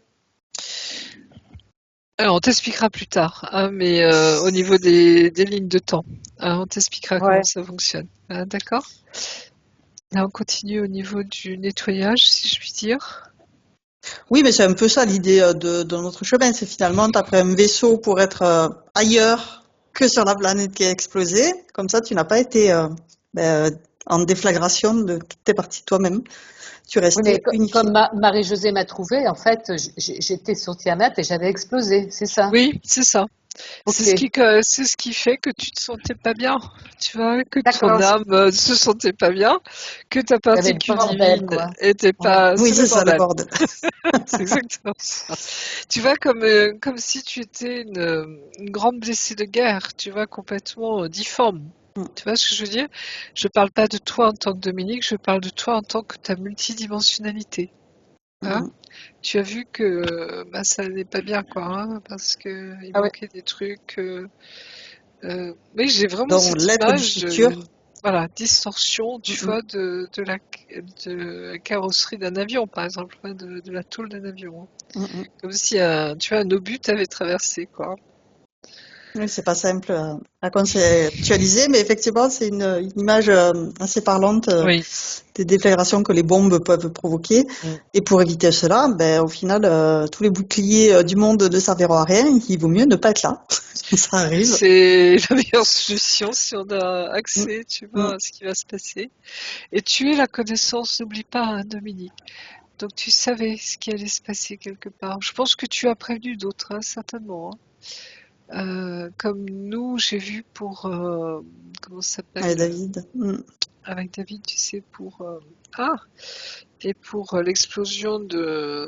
Alors, on t'expliquera plus tard, hein, mais au niveau des lignes de temps, hein, on t'expliquera comment Ouais. ça fonctionne. Hein, d'accord? Là, on continue au niveau du nettoyage, si je puis dire. Oui, mais c'est un peu ça l'idée de notre chemin. C'est finalement, tu as pris un vaisseau pour être ailleurs que sur la planète qui a explosé. Comme ça, tu n'as pas été ben, en déflagration de toutes tes parties de toi-même. Tu Oui, mais restais unifié. comme Marie-Josée m'a trouvé, en fait, j'étais sur Tiamat et j'avais explosé, c'est ça. Oui, c'est ça. Ok, C'est ce qui fait que tu te sentais pas bien, tu vois, que ton d'accord. âme se sentait pas bien, que ta Il y avait le particule bordel, divine quoi. était Ouais. pas, Oui, c'est le c'est ça le bordel. bordel. C'est exactement ça. Tu vois, comme si tu étais une grande blessée de guerre, tu vois, complètement difforme. Mm, Tu vois ce que je veux dire? Je parle pas de toi en tant que Dominique, je parle de toi en tant que ta multidimensionnalité. mm, Hein? mm. Tu as vu que bah, ça n'est pas bien, quoi, hein, parce que il Ah ouais. manquait des trucs. Oui, j'ai vraiment Donc, cette l'être du image, futur. voilà, distorsion, tu Mm, vois, de la carrosserie d'un avion, par exemple, ouais, de la tôle d'un avion. Hein. mm, mm, Comme si, tu vois, un obus t'avait traversé, quoi. Oui, c'est pas simple à conceptualiser, mais effectivement, c'est une image assez parlante Oui. des déflagrations que les bombes peuvent provoquer. Mm. Et pour éviter cela, ben, au final, tous les boucliers du monde ne serviront à rien. Il vaut mieux ne pas être là. Ça arrive. C'est la meilleure solution si on a Mm, accès, tu mm. vois, à ce qui va se passer. Et tu es la connaissance, n'oublie pas, hein, Dominique. Donc tu savais ce qui allait se passer quelque part. Je pense que tu as prévenu d'autres, hein, certainement, hein. Comme nous, j'ai vu pour, comment ça Allez, s'appelle, David. Mm. avec David, tu sais, pour, et pour l'explosion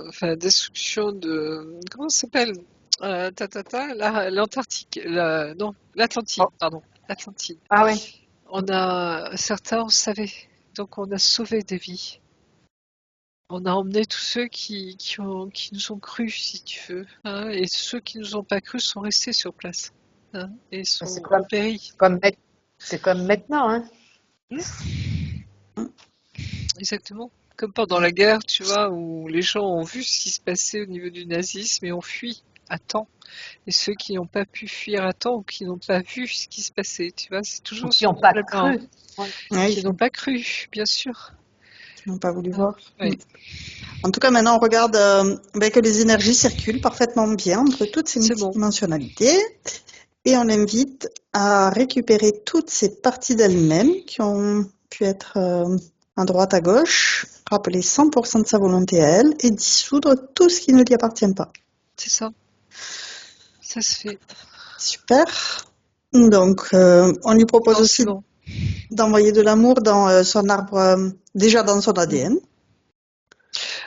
enfin, destruction de, comment ça s'appelle, l'Antarctique, non, l'Atlantide, Oh. pardon, l'Atlantide. Ah oui. Certains, on savait, donc on a sauvé des vies. On a emmené tous ceux qui nous ont cru, si tu veux, hein, et ceux qui nous ont pas cru sont restés sur place, hein, et C'est ont péri. c'est comme maintenant, hein. Exactement. Comme pendant la guerre, tu vois, où les gens ont vu ce qui se passait au niveau du nazisme et ont fui à temps. Et ceux qui n'ont pas pu fuir à temps ou qui n'ont pas vu ce qui se passait, tu vois, c'est Ou toujours qui ce n'ont pas problème-là, hein. cru. Ouais. Oui, Qui n'ont pas cru, bien sûr. ils n'ont pas voulu Hein, voir. Mm. oui, En tout cas, maintenant, on regarde ben, que les énergies circulent parfaitement bien entre toutes ces c'est bon. multidimensionnalités. Et on l'invite à récupérer toutes ces parties d'elle-même qui ont pu être à droite, à gauche, rappeler 100% de sa volonté à elle et dissoudre tout ce qui ne lui appartient pas. C'est ça. Ça se fait. Super. Donc, on lui propose Non, aussi c'est bon. d'envoyer de l'amour dans son arbre, déjà dans son ADN.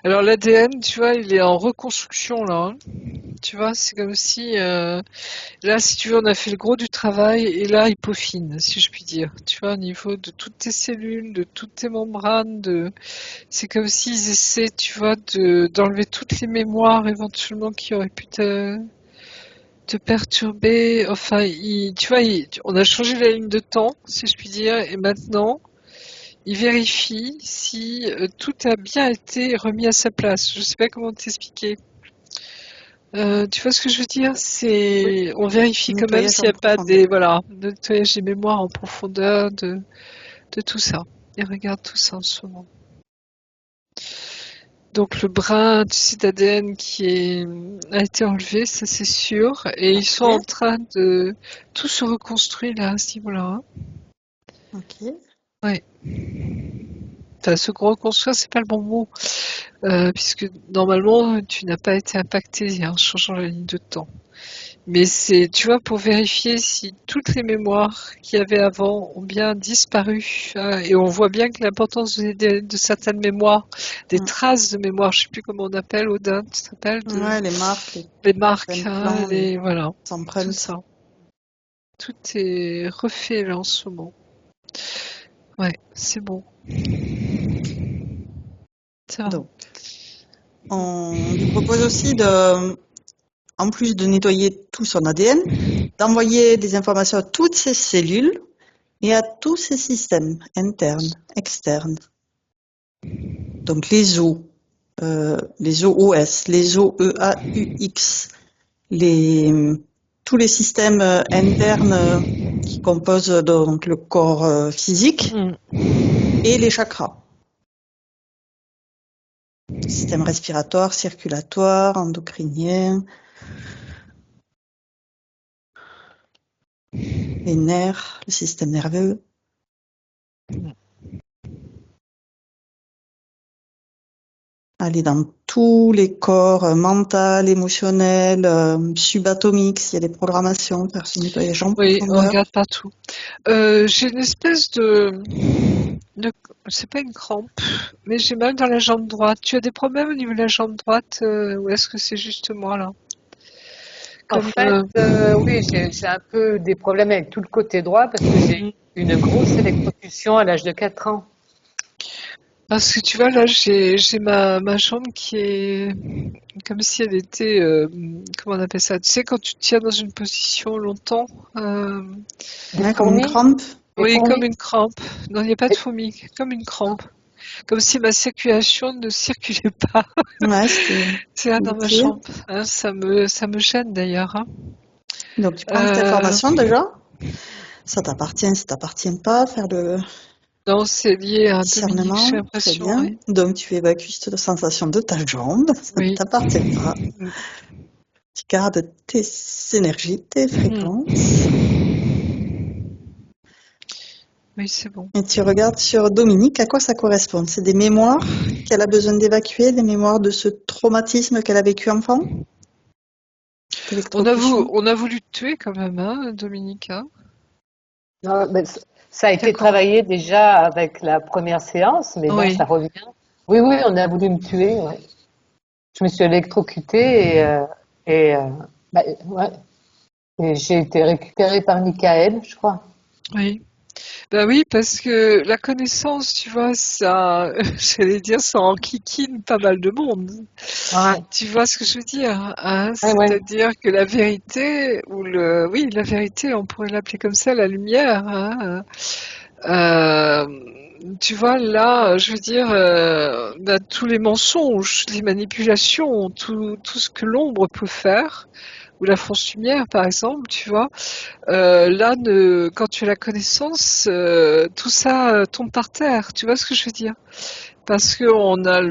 Alors l'ADN, tu vois, il est en reconstruction là, hein. Tu vois, c'est comme si là, si tu veux, on a fait le gros du travail et là, il peaufine, si je puis dire. Tu vois, au niveau de toutes tes cellules, de toutes tes membranes, c'est comme s'ils essaient, tu vois, d'enlever toutes les mémoires éventuellement qui auraient pu te perturber. Enfin, tu vois, on a changé la ligne de temps, si je puis dire, et maintenant, il vérifie si tout a bien été remis à sa place. Je sais pas comment t'expliquer. Tu vois ce que je veux dire? Oui. On vérifie quand même Nettoyage s'il n'y en a pas profondeur. de nettoyage des mémoires en profondeur, de tout ça. Et regarde tout ça en ce moment. Donc le brin, tu sais, d'ADN a été enlevé, ça c'est sûr. Et ils sont en train de tout se reconstruire là, à ce niveau-là, hein. Ok. Ouais. Enfin, se reconstruire, c'est pas le bon mot. Puisque normalement, tu n'as pas été impacté en changeant la ligne de temps. Mais c'est, tu vois, pour vérifier si toutes les mémoires qu'il y avait avant ont bien disparu, hein, et on voit bien que l'importance de certaines mémoires, des Mm. traces de mémoire, je sais plus comment on appelle, Odin, tu te rappelles Ouais, les marques, les marques, hein, implants, les voilà, tout empreintes. ça. Tout est refait là en ce moment. Ouais, c'est bon. Ça va. Donc, on lui propose aussi en plus de nettoyer tout son ADN, d'envoyer des informations à toutes ses cellules et à tous ses systèmes internes, externes. Donc les os, les OOS, les OEAUX, tous les systèmes internes qui composent donc le corps physique et les chakras. Système respiratoire, circulatoire, endocrinien, les nerfs, le système nerveux. Aller dans tous les corps, mental, émotionnel, subatomique, s'il y a des programmations, faire ce nettoyage en Oui, on profondeur. regarde partout. J'ai une espèce c'est pas une crampe, mais j'ai mal dans la jambe droite. Tu as des problèmes au niveau de la jambe droite, ou est-ce que c'est juste moi là? En Comme, fait, oui, j'ai un peu des problèmes avec tout le côté droit parce que j'ai eu une grosse électrocution à l'âge de 4 ans. parce que tu vois là, j'ai ma jambe qui est comme si elle était, comment on appelle ça? Tu sais quand tu te tiens dans une position longtemps, Des Ouais, comme une fourmis, crampe. des oui, comme fourmis. une crampe. Non, il n'y a pas de Et- fourmi, comme une crampe. Comme si ma circulation ne circulait pas. Ouais, c'était C'est là dans ma bloqué. jambe, hein. Ça me gêne d'ailleurs, hein. Donc, tu prends cette Euh, information déjà. Ça t'appartient, ça t'appartient pas, faire le non, c'est lié à Dominique, j'ai discernement. Très l'impression, bien. oui. Donc, tu évacues cette sensation de ta jambe. Ça ne Oui. t'appartient pas. Mm. Tu gardes tes énergies, tes Mm. fréquences. Oui, c'est bon. Et tu regardes sur Dominique, à quoi ça correspond? C'est des mémoires qu'elle a besoin d'évacuer, des mémoires de ce traumatisme qu'elle a vécu enfant? D'électrocution? On a voulu te tuer quand même, hein, Dominique, hein. Non, mais ça a été D'accord. travaillé déjà avec la première séance, mais bon, Oui. ça revient. Oui, oui, on a voulu me tuer. Ouais. Je me suis électrocutée ouais. Et j'ai été récupérée par Michael, je crois. Oui. Bah oui, parce que la connaissance, tu vois, ça, j'allais dire, ça enquiquine pas mal de monde. Ouais, Tu vois ce que je veux dire, hein? ouais, ouais. C'est-à-dire que la vérité, oui, la vérité, on pourrait l'appeler comme ça, la lumière, hein. Euh, Tu vois, là, je veux dire, bah, tous les mensonges, les manipulations, tout ce que l'ombre peut faire, ou la fausse lumière, par exemple, tu vois. Là, quand tu as la connaissance, tout ça tombe par terre. Tu vois ce que je veux dire? Parce que on a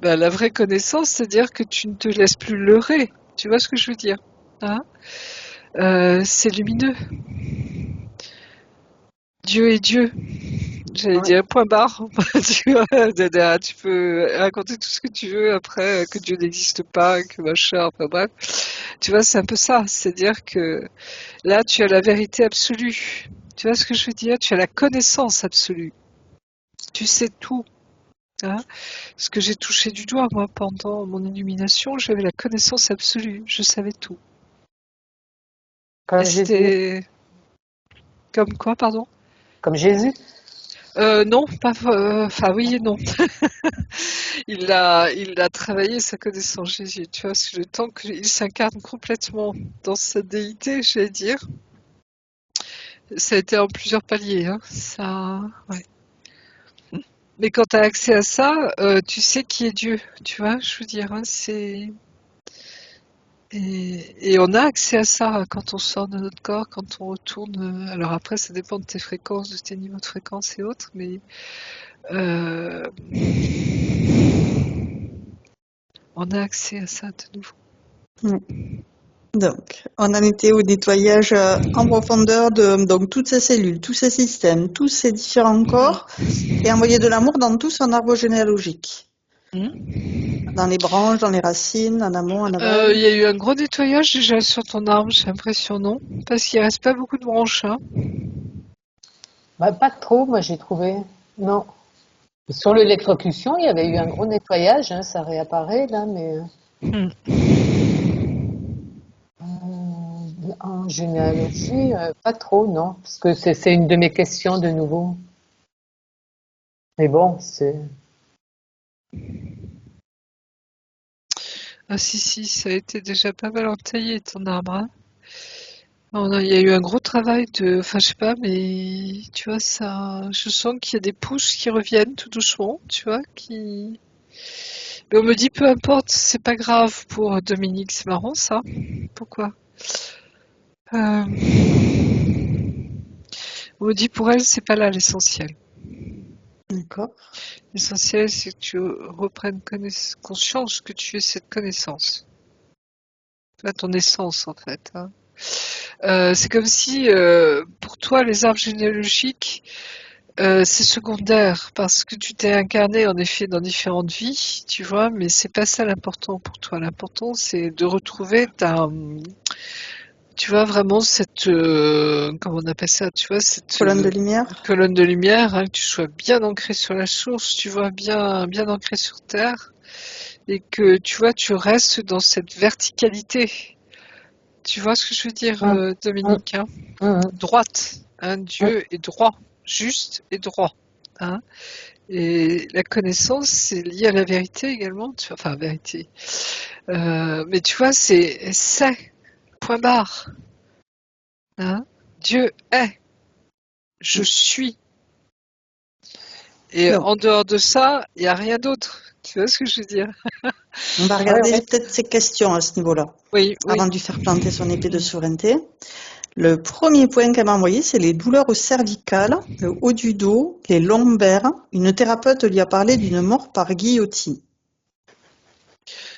bah, la vraie connaissance, c'est-à-dire que tu ne te laisses plus leurrer. Tu vois ce que je veux dire? Hein? C'est lumineux. Dieu est Dieu. J'allais Ouais. dire point barre. Tu vois, Dada, tu peux raconter tout ce que tu veux après, que Dieu n'existe pas, que machin, enfin bref. Tu vois, c'est un peu ça. C'est-à-dire que là, tu as la vérité absolue. Tu vois ce que je veux dire? Tu as la connaissance absolue. Tu sais tout. Hein. Ce que j'ai touché du doigt, moi, pendant mon illumination, j'avais la connaissance absolue. Je savais tout. Et Comme Jésus. c'était comme quoi, pardon? Comme Jésus. Non, pas. Enfin, oui et non. Il a travaillé sa connaissance Jésus. Tu vois, c'est le temps qu'il s'incarne complètement dans sa déité, j'allais dire. Ça a été en plusieurs paliers, hein. Ça, ouais. Mais quand tu as accès à ça, tu sais qui est Dieu. Tu vois, je veux dire, hein, c'est. Et on a accès à ça quand on sort de notre corps, quand on retourne. Alors après, ça dépend de tes fréquences, de tes niveaux de fréquence et autres, mais euh, on a accès à ça de nouveau. Oui. Donc, on en était au nettoyage en profondeur de donc, toutes ces cellules, tous ces systèmes, tous ces différents corps, et envoyer de l'amour dans tout son arbre généalogique. Dans les branches, dans les racines, en amont, en aval. Il y a eu un gros nettoyage déjà sur ton arbre, j'ai l'impression, non? Parce qu'il reste pas beaucoup de branches, hein. Bah, pas trop, moi j'ai trouvé. Non. Sur l'électrocution, il y avait eu un gros nettoyage, hein, ça réapparaît là, mais Hmm. en généalogie, pas trop, non. Parce que c'est une de mes questions de nouveau. Mais bon, c'est. Ah si, ça a été déjà pas mal entaillé ton arbre, hein. Il y a eu un gros travail enfin je sais pas, mais tu vois ça, je sens qu'il y a des pousses qui reviennent tout doucement, tu vois, qui. Mais on me dit peu importe, c'est pas grave pour Dominique, c'est marrant ça. Pourquoi? Euh, On me dit pour elle, c'est pas là l'essentiel. D'accord. L'essentiel, c'est que tu reprennes conscience que tu es cette connaissance. Là, ton essence, en fait, hein. C'est comme si, pour toi, les arbres généalogiques, c'est secondaire, parce que tu t'es incarné, en effet, dans différentes vies, tu vois, mais c'est pas ça l'important pour toi. L'important, c'est de retrouver tu vois, vraiment cette, comment on appelle ça, tu vois, cette Colonne de lumière. colonne de lumière, hein, que tu sois bien ancré sur la source, tu vois, bien ancré sur Terre, et que, tu vois, tu restes dans cette verticalité. Tu vois ce que je veux dire, Hum, hum, Dominique, hein? hum, Droite, hein, hum. Dieu est droit, juste et droit, hein. Et la connaissance, c'est lié à la vérité également, tu vois, enfin, vérité. Mais tu vois, c'est, point barre, hein. Dieu est, je suis. Et Non. en dehors de ça, il n'y a rien d'autre. Tu vois ce que je veux dire? On va regarder Ouais. peut-être ces questions à ce niveau-là, Oui, avant oui. de lui faire planter son épée de souveraineté. Le premier point qu'elle m'a envoyé, c'est les douleurs cervicales, le haut du dos, les lombaires. Une thérapeute lui a parlé d'une mort par guillotine.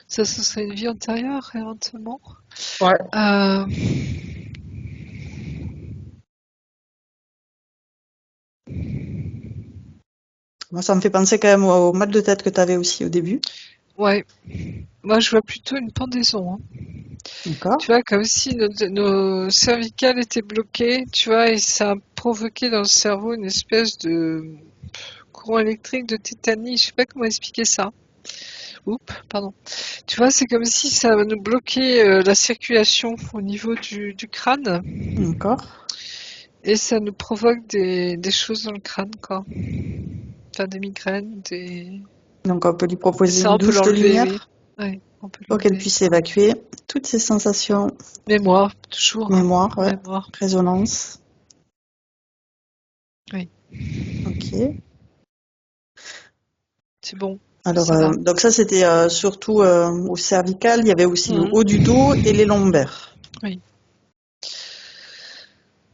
Ça, ce serait une vie antérieure, éventuellement. Ouais. Euh, Moi, ça me fait penser quand même au mal de tête que tu avais aussi au début. ouais. Moi, je vois plutôt une pendaison, hein. D'accord. Tu vois, comme si nos cervicales étaient bloquées, tu vois, et ça a provoqué dans le cerveau une espèce de courant électrique de tétanie. Je sais pas comment expliquer ça. Oups, pardon. Tu vois, c'est comme si ça nous bloquait la circulation au niveau du crâne D'accord. et ça nous provoque des choses dans le crâne, quoi. Enfin, des migraines, Donc, on peut lui Et proposer ça, une on peut douche de l'enlever, oui. lumière Ouais, on peut pour qu'elle l'enlever. puisse évacuer toutes ces sensations, Mémoire, toujours, hein. mémoire, ouais, Mémoire, résonance. oui. Ok. C'est bon, Alors, ça va. donc ça, c'était surtout au cervical. Il y avait aussi le Mhm. haut du dos et les lombaires. Oui.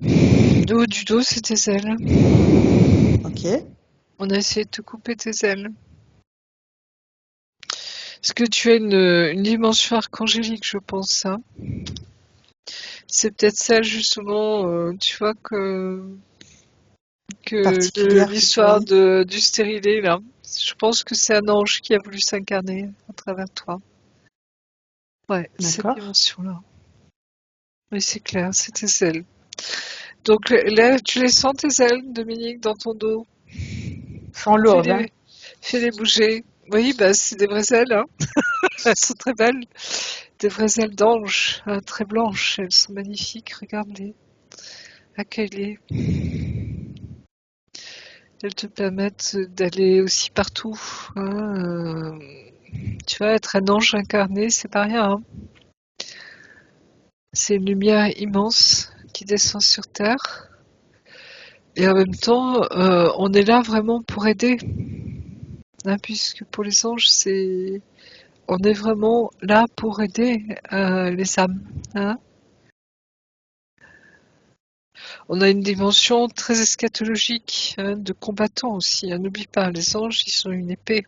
Le haut du dos, c'est tes ailes. Ok. On a essayé de te couper tes ailes. Parce que tu as une dimension archangélique, je pense, hein. C'est peut-être ça, justement, tu vois, que Particulière que tu l'histoire avais. du stérilet, là. Je pense que c'est un ange qui a voulu s'incarner à travers toi. Ouais, cette D'accord. dimension-là. Oui, c'est clair, c'est tes ailes. Donc là, tu les sens, tes ailes, Dominique, dans ton dos. Sont lourdes, hein. Fais-les, fais-les bouger. Oui, bah, c'est des vraies ailes, hein. Elles sont très belles. Des vraies ailes d'ange, hein, très blanches. Elles sont magnifiques, regarde-les. Accueille-les. Elles te permettent d'aller aussi partout, hein. Tu vois, être un ange incarné, c'est pas rien, hein. C'est une lumière immense qui descend sur Terre. Et en même temps, on est là vraiment pour aider, hein, puisque pour les anges, on est vraiment là pour aider les âmes, hein. On a une dimension très eschatologique, hein, de combattant aussi, hein. N'oublie pas, les anges, ils ont une épée.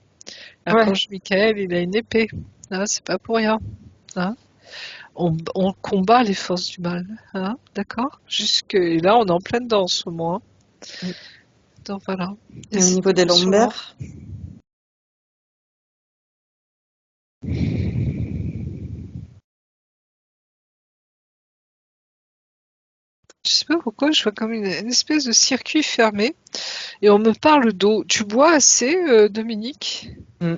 Ouais. L'archange Michael, il a une épée, hein, c'est pas pour rien, hein. On combat les forces du mal, hein, d'accord? Et là, on est en pleine dedans en ce moment, hein. Mm. Donc voilà. Et Et au cette niveau des dimension-là, lombaires, je sais pas pourquoi, je vois comme une espèce de circuit fermé et on me parle d'eau. Tu bois assez, Dominique? Mm.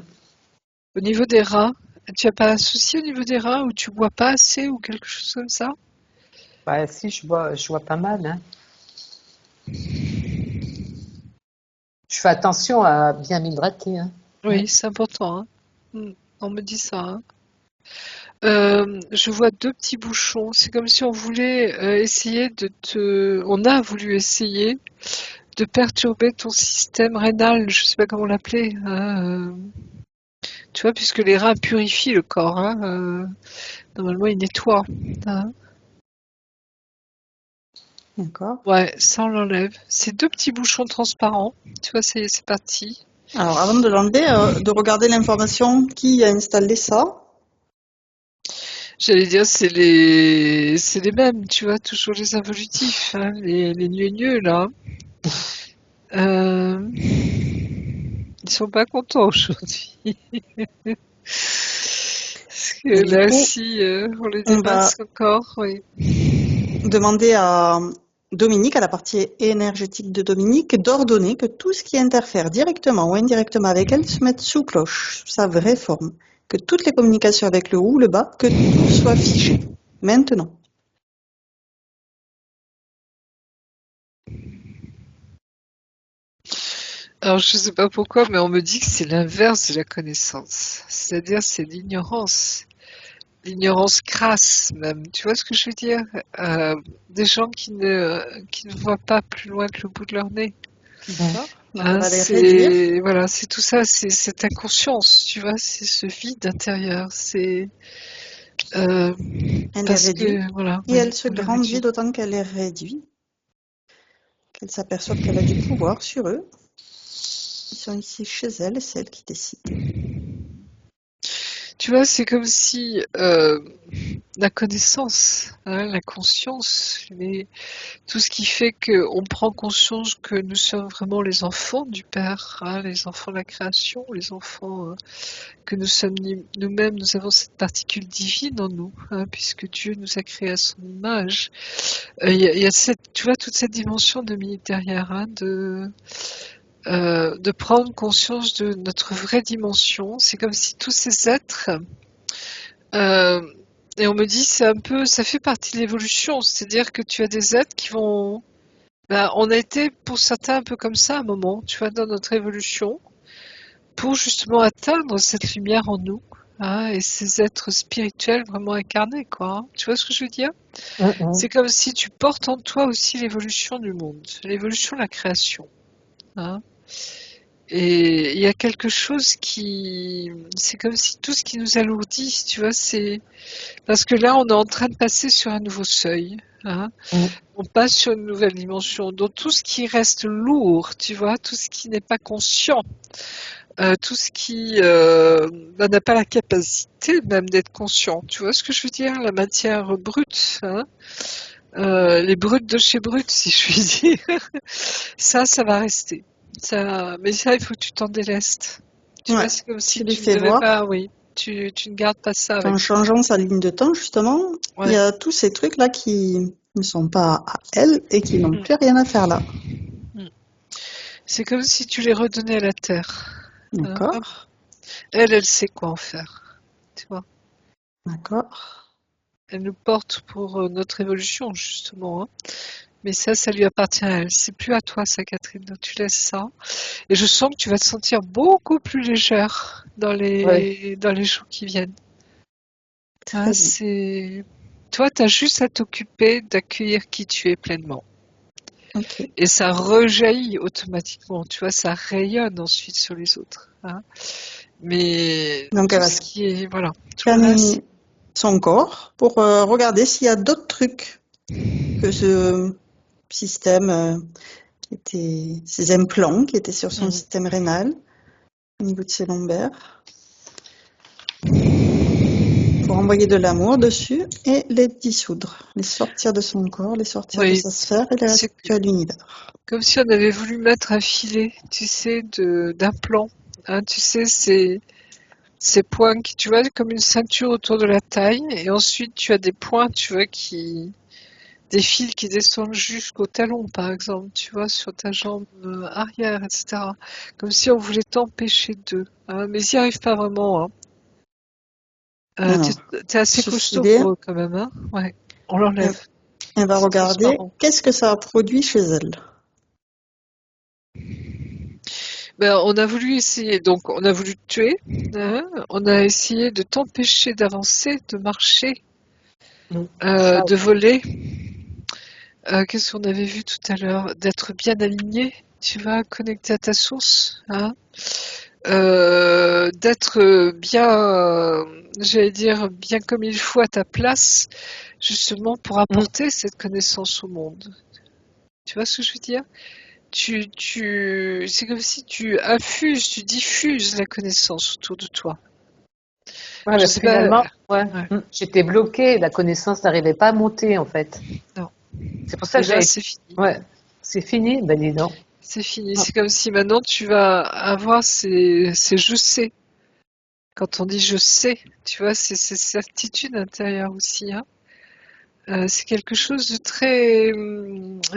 Au niveau des reins? Tu as pas un souci au niveau des reins ou tu bois pas assez ou quelque chose comme ça? Bah, si, je vois pas mal, hein. Je fais attention à bien m'hydrater, hein. Ouais. Oui, c'est important, hein. On me dit ça, hein. Je vois deux petits bouchons. C'est comme si on voulait essayer On a voulu essayer de perturber ton système rénal. Je sais pas comment l'appeler, hein. Tu vois, puisque les reins purifient le corps, hein. Normalement, ils nettoient, hein. d'accord. Ouais, ça on l'enlève. C'est deux petits bouchons transparents. Tu vois, c'est parti. Alors, avant de l'enlever, de regarder l'information qui a installé ça. J'allais dire, c'est les mêmes, tu vois, toujours les involutifs, hein, les gneugneux, là. Ils sont pas contents aujourd'hui. Parce que Et du là coup, aussi, on les on va dépasse encore, oui. demander à Dominique, à la partie énergétique de Dominique, d'ordonner que tout ce qui interfère directement ou indirectement avec elle se mette sous cloche, sous sa vraie forme. Que toutes les communications avec le haut ou le bas, que tout soit figé. Maintenant. Alors, je sais pas pourquoi, mais on me dit que c'est l'inverse de la connaissance. C'est-à-dire, c'est l'ignorance. L'ignorance crasse, même. Tu vois ce que je veux dire? Des gens qui ne voient pas plus loin que le bout de leur nez. Mm. D'accord. Donc on va les réduire. Voilà, c'est tout ça, c'est ta conscience, tu vois, c'est ce vide intérieur, euh, Elle les parce réduit. que voilà, Et oui, elle se on les grandit réduit. d'autant qu'elle les réduit, qu'elle s'aperçoit qu'elle a du pouvoir sur eux. Ils sont ici chez elle et c'est elle qui décide. Tu vois, c'est comme si la connaissance, hein, la conscience, tout ce qui fait qu'on prend conscience que nous sommes vraiment les enfants du Père, hein, les enfants de la création, les enfants que nous sommes nous-mêmes, nous avons cette particule divine en nous, hein, puisque Dieu nous a créés à son image. Il y a tu vois, toute cette dimension de derrière, hein, de prendre conscience de notre vraie dimension. C'est comme si tous ces êtres, euh, et on me dit, ça fait partie de l'évolution, c'est-à-dire que tu as des êtres qui vont, on a été pour certains un peu comme ça à un moment, tu vois, dans notre évolution, pour justement atteindre cette lumière en nous, hein, et ces êtres spirituels vraiment incarnés, quoi. Hein. Tu vois ce que je veux dire? C'est comme si tu portes en toi aussi l'évolution du monde, l'évolution de la création. Hein. Et il y a quelque chose c'est comme si tout ce qui nous alourdit, tu vois, c'est parce que là, on est en train de passer sur un nouveau seuil. Hein. On passe sur une nouvelle dimension. Donc tout ce qui reste lourd, tu vois, tout ce qui n'est pas conscient, tout ce qui n'a pas la capacité même d'être conscient. Tu vois ce que je veux dire? La matière brute, hein, les brutes de chez brutes, si je puis dire. Ça va rester. Mais ça, il faut que tu t'en délestes. Tu vois, Ouais. c'est comme si Tu lui tu ne fais devais voir pas, oui, tu ne gardes pas ça qu'en avec toi. changeant sa ligne de temps, justement, il y Ouais. a tous ces trucs-là qui ne sont pas à elle et qui n'ont Mm. plus rien à faire là. Mm. C'est comme si tu les redonnais à la terre. Hein. D'accord? Elle sait quoi en faire. Tu vois. D'accord? Elle nous porte pour notre évolution, justement. Hein. Mais ça lui appartient à elle. C'est plus à toi, ça, Catherine. Donc tu laisses ça. Et je sens que tu vas te sentir beaucoup plus légère dans Ouais. les jours qui viennent. Hein, Très bien. toi, tu as juste à t'occuper d'accueillir qui tu es pleinement. Ok. Et ça rejaillit automatiquement. Tu vois, ça rayonne ensuite sur les autres. Hein. Mais Donc tout elle va ce qui est, voilà, tout le reste. scanner son corps pour regarder s'il y a d'autres trucs que ce système ces implants qui étaient sur son système rénal au niveau de ses lombaires pour envoyer de l'amour dessus et les dissoudre, les sortir de son corps, les sortir de Oui, sa sphère et les c'est restituer à l'univers. comme si on avait voulu mettre un filet, tu sais, d'implant. Hein, tu sais, ces points qui, tu vois, comme une ceinture autour de la taille, et ensuite tu as des points, tu vois, des fils qui descendent jusqu'au talon, par exemple, tu vois, sur ta jambe arrière, etc. Comme si on voulait t'empêcher d'eux. Hein, mais ils n'y arrivent pas vraiment. Hein. Alors, T'es assez ce costaud filet, pour eux quand même. Hein. Ouais, on l'enlève. elle va C'est regarder transparent. qu'est-ce que ça a produit chez elle. Ben, on a voulu essayer, donc on a voulu te tuer, hein, on a essayé de t'empêcher d'avancer, de marcher, Ça, de voler. Qu'est-ce qu'on avait vu tout à l'heure? D'être bien aligné, tu vas connecté à ta source, hein, d'être bien, j'allais dire, bien comme il faut à ta place, justement pour apporter cette connaissance au monde. Tu vois ce que je veux dire? C'est comme si tu infuses, tu diffuses la connaissance autour de toi. ouais, Je mais sais pas. finalement, ouais. Ouais, J'étais bloquée, la connaissance n'arrivait pas à monter en fait. non. C'est pour ça Et que là, j'avais. c'est fini. Ouais, c'est fini, ben dis donc. C'est fini. Ah, C'est comme si maintenant tu vas avoir ces je sais. Quand on dit je sais, tu vois, c'est ces certitudes intérieures aussi. Hein. C'est quelque chose de très,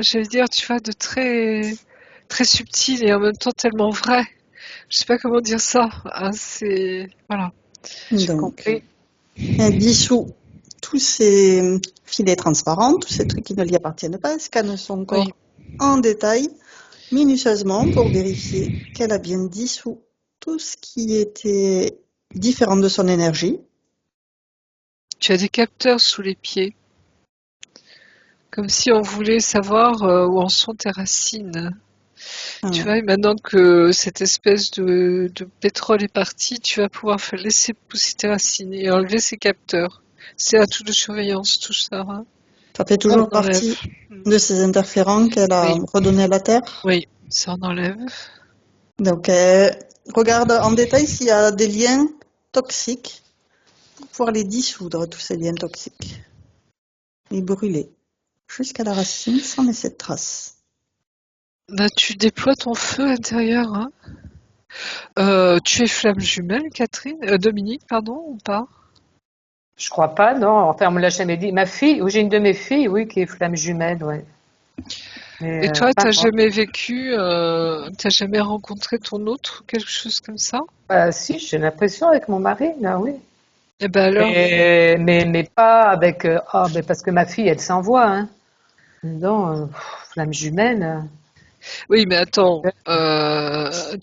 j'allais dire, tu vois, de très, très subtil et en même temps tellement vrai. Je sais pas comment dire ça. Hein, voilà. j'ai Donc, compris. elle dissout tous ces filets transparents, tous ces trucs qui ne lui appartiennent pas, elle scanne son Oui. corps en détail, minutieusement, pour vérifier qu'elle a bien dissous tout ce qui était différent de son énergie. Tu as des capteurs sous les pieds, comme si on voulait savoir où en sont tes racines. Tu vois, et maintenant que cette espèce de pétrole est parti, tu vas pouvoir laisser pousser tes racines et enlever ces capteurs. C'est à tout de surveillance, tout ça. Hein. Ça fait Ça, toujours on enlève. partie de ces interférents qu'elle a Oui, redonnés à la Terre. oui, ça on enlève. Donc, regarde en détail s'il y a des liens toxiques pour pouvoir les dissoudre, tous ces liens toxiques. Les brûler jusqu'à la racine sans laisser de traces. Bah, tu déploies ton feu intérieur. Hein. Tu es flamme jumelle, Catherine, Dominique, pardon, ou pas? Je crois pas, non. Enfin, on me l'a jamais dit. Ma fille, ou j'ai une de mes filles, oui, qui est flamme jumelle, ouais. Mais Et toi, pas t'as moi. jamais vécu, t'as jamais rencontré ton autre ou quelque chose comme ça? Si, j'ai l'impression avec mon mari, là, oui. Eh ben alors, Mais pas avec. Mais parce que ma fille, elle s'envoie, hein. Non, flamme jumelle. oui, mais attends,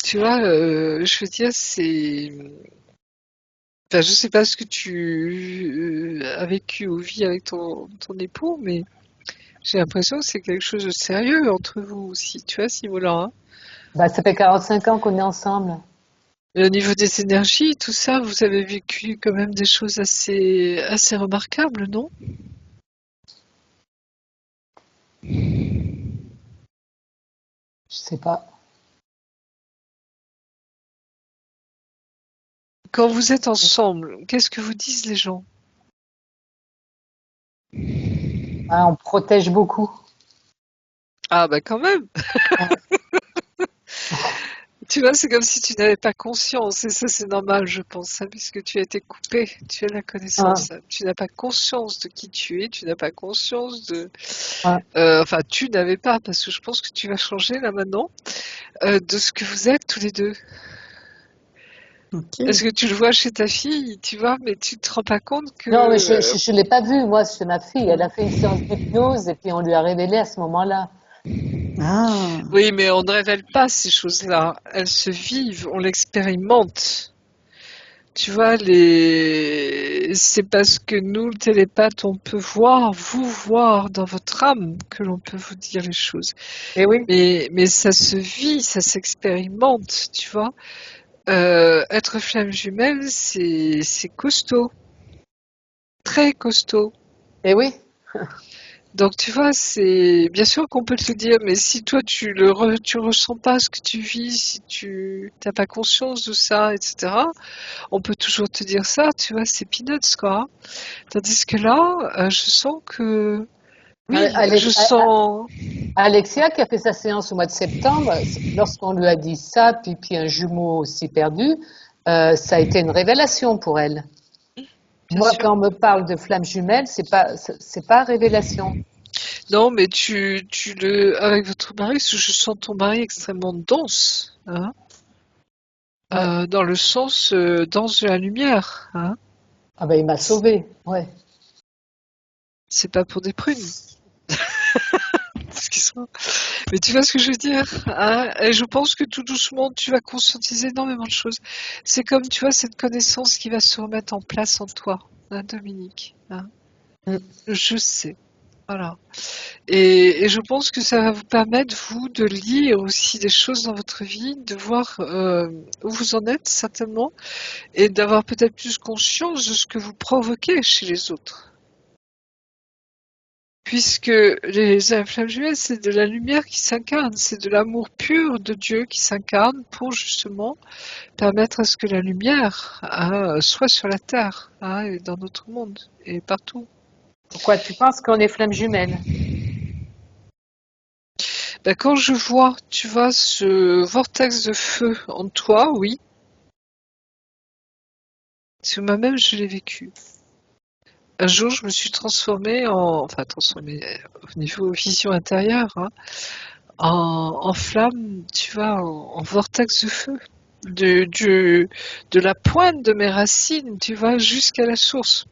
tu vois, je veux dire, c'est, enfin, je sais pas ce que tu as vécu ou vis avec ton époux, mais j'ai l'impression que c'est quelque chose de sérieux entre vous aussi, tu vois, à ce niveau-là. Hein. Bah, ça fait 45 ans qu'on est ensemble. Et au niveau des énergies, tout ça, vous avez vécu quand même des choses assez remarquables, non? Je sais pas. Quand vous êtes ensemble, qu'est-ce que vous disent les gens? Ah, on protège beaucoup. Ah bah quand même! Ouais. Tu vois, c'est comme si tu n'avais pas conscience, et ça c'est normal, je pense, hein, puisque tu as été coupé, tu as la Ouais, connaissance, hein. Tu n'as pas conscience de qui tu es, tu n'as pas conscience de... ouais. Enfin, tu n'avais pas, parce que je pense que tu vas changer là maintenant, de ce que vous êtes tous les deux. Ok. Est-ce que tu le vois chez ta fille, tu vois, mais tu te rends pas compte que... Non, mais je l'ai pas vue, moi, chez ma fille. Elle a fait une séance d'hypnose et puis on lui a révélé à ce moment-là. Ah, Oui, mais on ne révèle pas ces choses-là, elles se vivent, on l'expérimente. Tu vois, c'est parce que nous, le télépathe, on peut voir, vous voir dans votre âme que l'on peut vous dire les choses. Eh oui. Mais ça se vit, ça s'expérimente, tu vois. Être flamme jumelle, c'est costaud, très costaud. Eh oui. Donc tu vois, c'est bien sûr qu'on peut te le dire, mais si toi tu ressens pas ce que tu vis, si tu t'as pas conscience de ça, etc. On peut toujours te dire ça, tu vois, c'est peanuts quoi. Tandis que là, je sens que oui, je sens. Alexia, qui a fait sa séance au mois de septembre, lorsqu'on lui a dit ça, puis un jumeau aussi perdu, ça a été une révélation pour elle. Bien Moi, sûr. quand on me parle de flamme jumelle, c'est pas révélation. Non, mais avec votre mari, parce que je sens ton mari extrêmement dense, hein, Ouais. dans le sens dense de la lumière, hein. Ah ben, il m'a sauvée. Ouais. C'est pas pour des prunes. Parce qu'ils sont- Mais tu vois ce que je veux dire, hein, et je pense que tout doucement, tu vas conscientiser énormément de choses. C'est comme, tu vois, cette connaissance qui va se remettre en place en toi, hein, Dominique. Hein. Mm. Je sais. Voilà. Et je pense que ça va vous permettre, vous, de lire aussi des choses dans votre vie, de voir où vous en êtes certainement, et d'avoir peut-être plus conscience de ce que vous provoquez chez les autres. Puisque les flammes jumelles, c'est de la lumière qui s'incarne, c'est de l'amour pur de Dieu qui s'incarne pour justement permettre à ce que la lumière soit sur la terre, hein, et dans notre monde, et partout. Pourquoi tu penses qu'on est flamme jumelle? Ben, quand je vois, tu vois, ce vortex de feu en toi, oui, parce que moi-même je l'ai vécu. Un jour, je me suis transformée au niveau vision intérieure, hein, en flamme, tu vois, en vortex de feu. De la pointe de mes racines, tu vois, jusqu'à la source.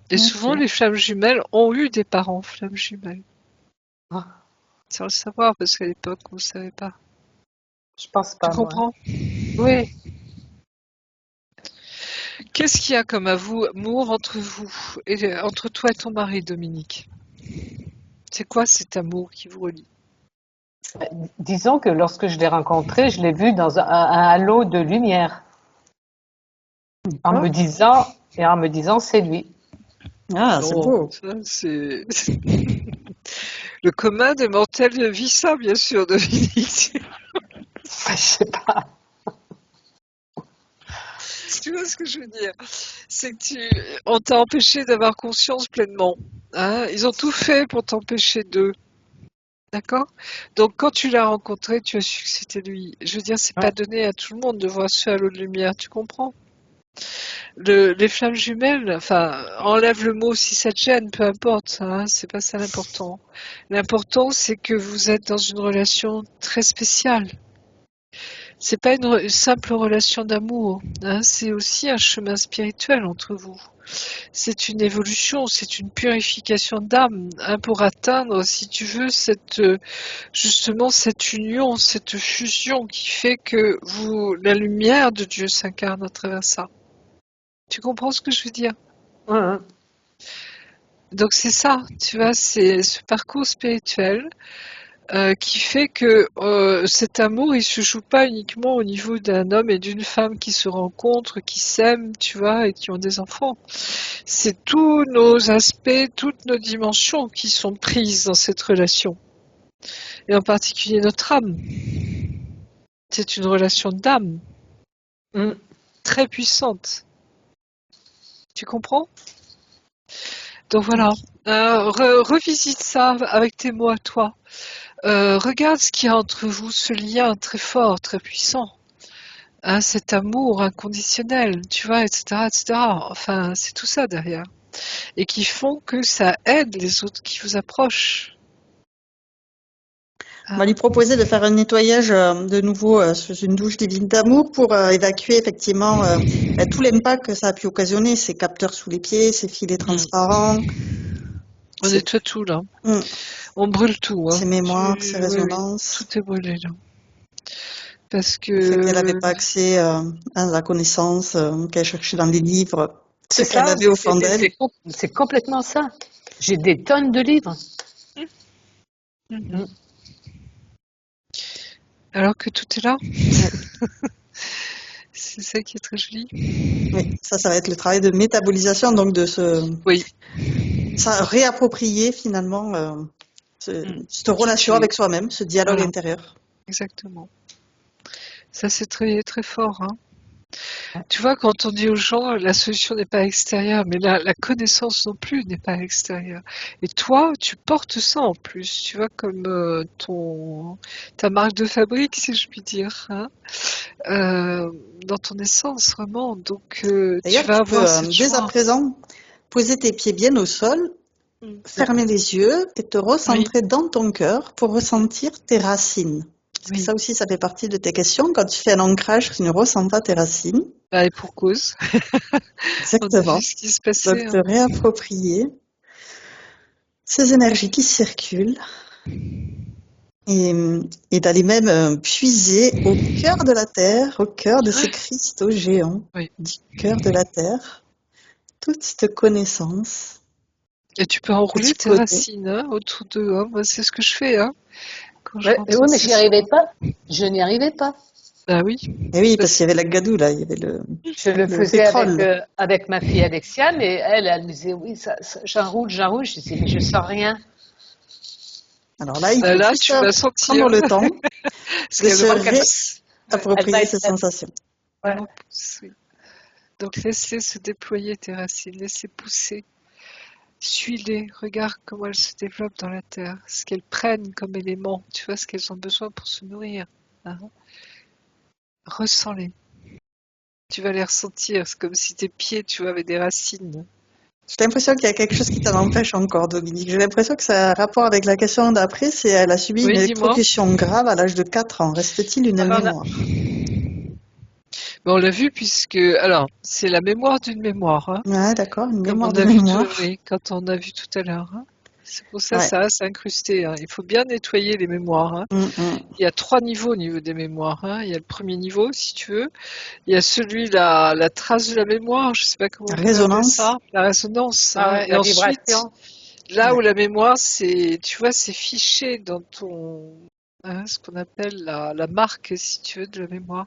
Et souvent, ok. les flammes jumelles ont eu des parents flammes jumelles. Ah, Sans le savoir, parce qu'à l'époque, on ne savait pas. je pense Tu pas, moi. comprends? Oui. Qu'est-ce qu'il y a comme amour entre vous, et entre toi et ton mari, Dominique? C'est quoi cet amour qui vous relie? Disons que lorsque je l'ai rencontré, je l'ai vu dans un halo de lumière, en me disant, c'est lui. Ah, c'est Non, beau. ça c'est le commun des mortels vit ça, bien sûr, Dominique. Je sais pas. Tu vois ce que je veux dire? C'est que on t'a empêché d'avoir conscience pleinement. Hein, ils ont tout fait pour t'empêcher d'eux. D'accord? Donc quand tu l'as rencontré, tu as su que c'était lui. Je veux dire, c'est pas Ouais. donné à tout le monde de voir ce halo de lumière, tu comprends? Les flammes jumelles, enfin, enlève le mot si ça te gêne, peu importe, hein, c'est pas ça l'important. L'important, c'est que vous êtes dans une relation très spéciale. C'est pas une simple relation d'amour, hein, c'est aussi un chemin spirituel entre vous. C'est une évolution, c'est une purification d'âme, hein, pour atteindre, si tu veux, justement cette union, cette fusion qui fait que la lumière de Dieu s'incarne à travers ça. Tu comprends ce que je veux dire? Ouais. Donc c'est ça, tu vois, c'est ce parcours spirituel qui fait que cet amour, il se joue pas uniquement au niveau d'un homme et d'une femme qui se rencontrent, qui s'aiment, tu vois, et qui ont des enfants. C'est tous nos aspects, toutes nos dimensions qui sont prises dans cette relation. Et en particulier notre âme. C'est une relation d'âme Mm. très puissante. Tu comprends? Donc voilà, revisite ça avec tes mots à toi. Regarde ce qu'il y a entre vous, ce lien très fort, très puissant. Hein, cet amour inconditionnel, tu vois, etc., etc. Enfin, c'est tout ça derrière. Et qui font que ça aide les autres qui vous approchent. On va lui proposer de faire un nettoyage de nouveau sous une douche divine d'amour pour évacuer effectivement tout l'impact que ça a pu occasionner, ces capteurs sous les pieds, ces filets transparents, On nettoie tout là. Mm. On brûle tout. Hein. Ces mémoires, ces Oui, résonances. tout est brûlé là. Parce Le fait qu'elle n'avait que pas accès à la connaissance, qu'elle cherchait dans les livres, ce C'est qu'elle ça, avait au fond d'elle. c'est complètement ça. J'ai des tonnes de livres. Mhm. Alors que tout est là. C'est ça qui est très joli. Oui, ça va être le travail de métabolisation, donc de ça réapproprier finalement cette relation avec soi-même, ce dialogue Voilà. intérieur. Exactement. Ça, c'est très, très fort. Hein. Tu vois, quand on dit aux gens, la solution n'est pas extérieure, mais la connaissance non plus n'est pas extérieure. Et toi, tu portes ça en plus, tu vois, comme ta marque de fabrique, si je puis dire, hein, dans ton essence, vraiment. Donc, tu D'ailleurs, vas tu peux avoir cette dès à joie. présent poser tes pieds bien au sol, fermer les yeux et te recentrer dans ton cœur pour ressentir tes racines. Parce que Oui. ça aussi, ça fait partie de tes questions. Quand tu fais un ancrage, tu ne ressens pas tes racines. Bah, et pour cause. On a Exactement. vu ce qui se passait. Donc, te réapproprier ces énergies qui circulent et d'aller même puiser au cœur de la Terre, au cœur de ces cristaux géants Oui. du cœur de la Terre, toute cette connaissance. Et tu peux enrouler Petit tes côté. racines autour d'eux. Hein. Moi, c'est ce que je fais quand je Ouais, rentre oui, en mais session. je n'y arrivais pas. Bah oui. Et oui, parce qu'il y avait la gadou, là, il y avait Je le le faisais pétrole. avec ma fille Alexia, mais elle me disait, oui, j'enroule. Je disais, mais je sens rien. Alors là, il faut Là, juste tu vas sentir. prendre le temps Parce de qu'elle se va réapproprier ces Elle sensations. ouais. oui. Donc laisse-les se déployer tes racines, laisse-les pousser. Suis-les, regarde comment elles se développent dans la terre, ce qu'elles prennent comme éléments, tu vois, ce qu'elles ont besoin pour se nourrir. Hein. Ressens-les. Tu vas les ressentir, c'est comme si tes pieds, tu vois, avaient des racines. J'ai l'impression qu'il y a quelque chose qui t'en empêche encore, Dominique. J'ai l'impression que ça a un rapport avec la question d'après, c'est elle a subi une Oui, dis-moi. électrocution grave à l'âge de 4 ans. Reste-t-il une mémoire? Mais on l'a vu puisque, alors, c'est la mémoire d'une mémoire, hein, Ouais, d'accord, une comme mémoire on de a vu mémoire. quand on a vu tout à l'heure. Hein. C'est pour ça que Ouais. ça reste incrusté. Hein. Il faut bien nettoyer les mémoires. Hein. Mm. Il y a 3 niveaux au niveau des mémoires. Hein. Il y a le premier niveau, si tu veux. Il y a celui, la trace de la mémoire, je sais pas comment on peut appeler Résonance. ça, la résonance. Ah Hein. ouais, Et la ensuite, vibration. Là où Ouais. la mémoire, c'est, tu vois, c'est fiché dans ton, ce qu'on appelle la marque, si tu veux, de la mémoire.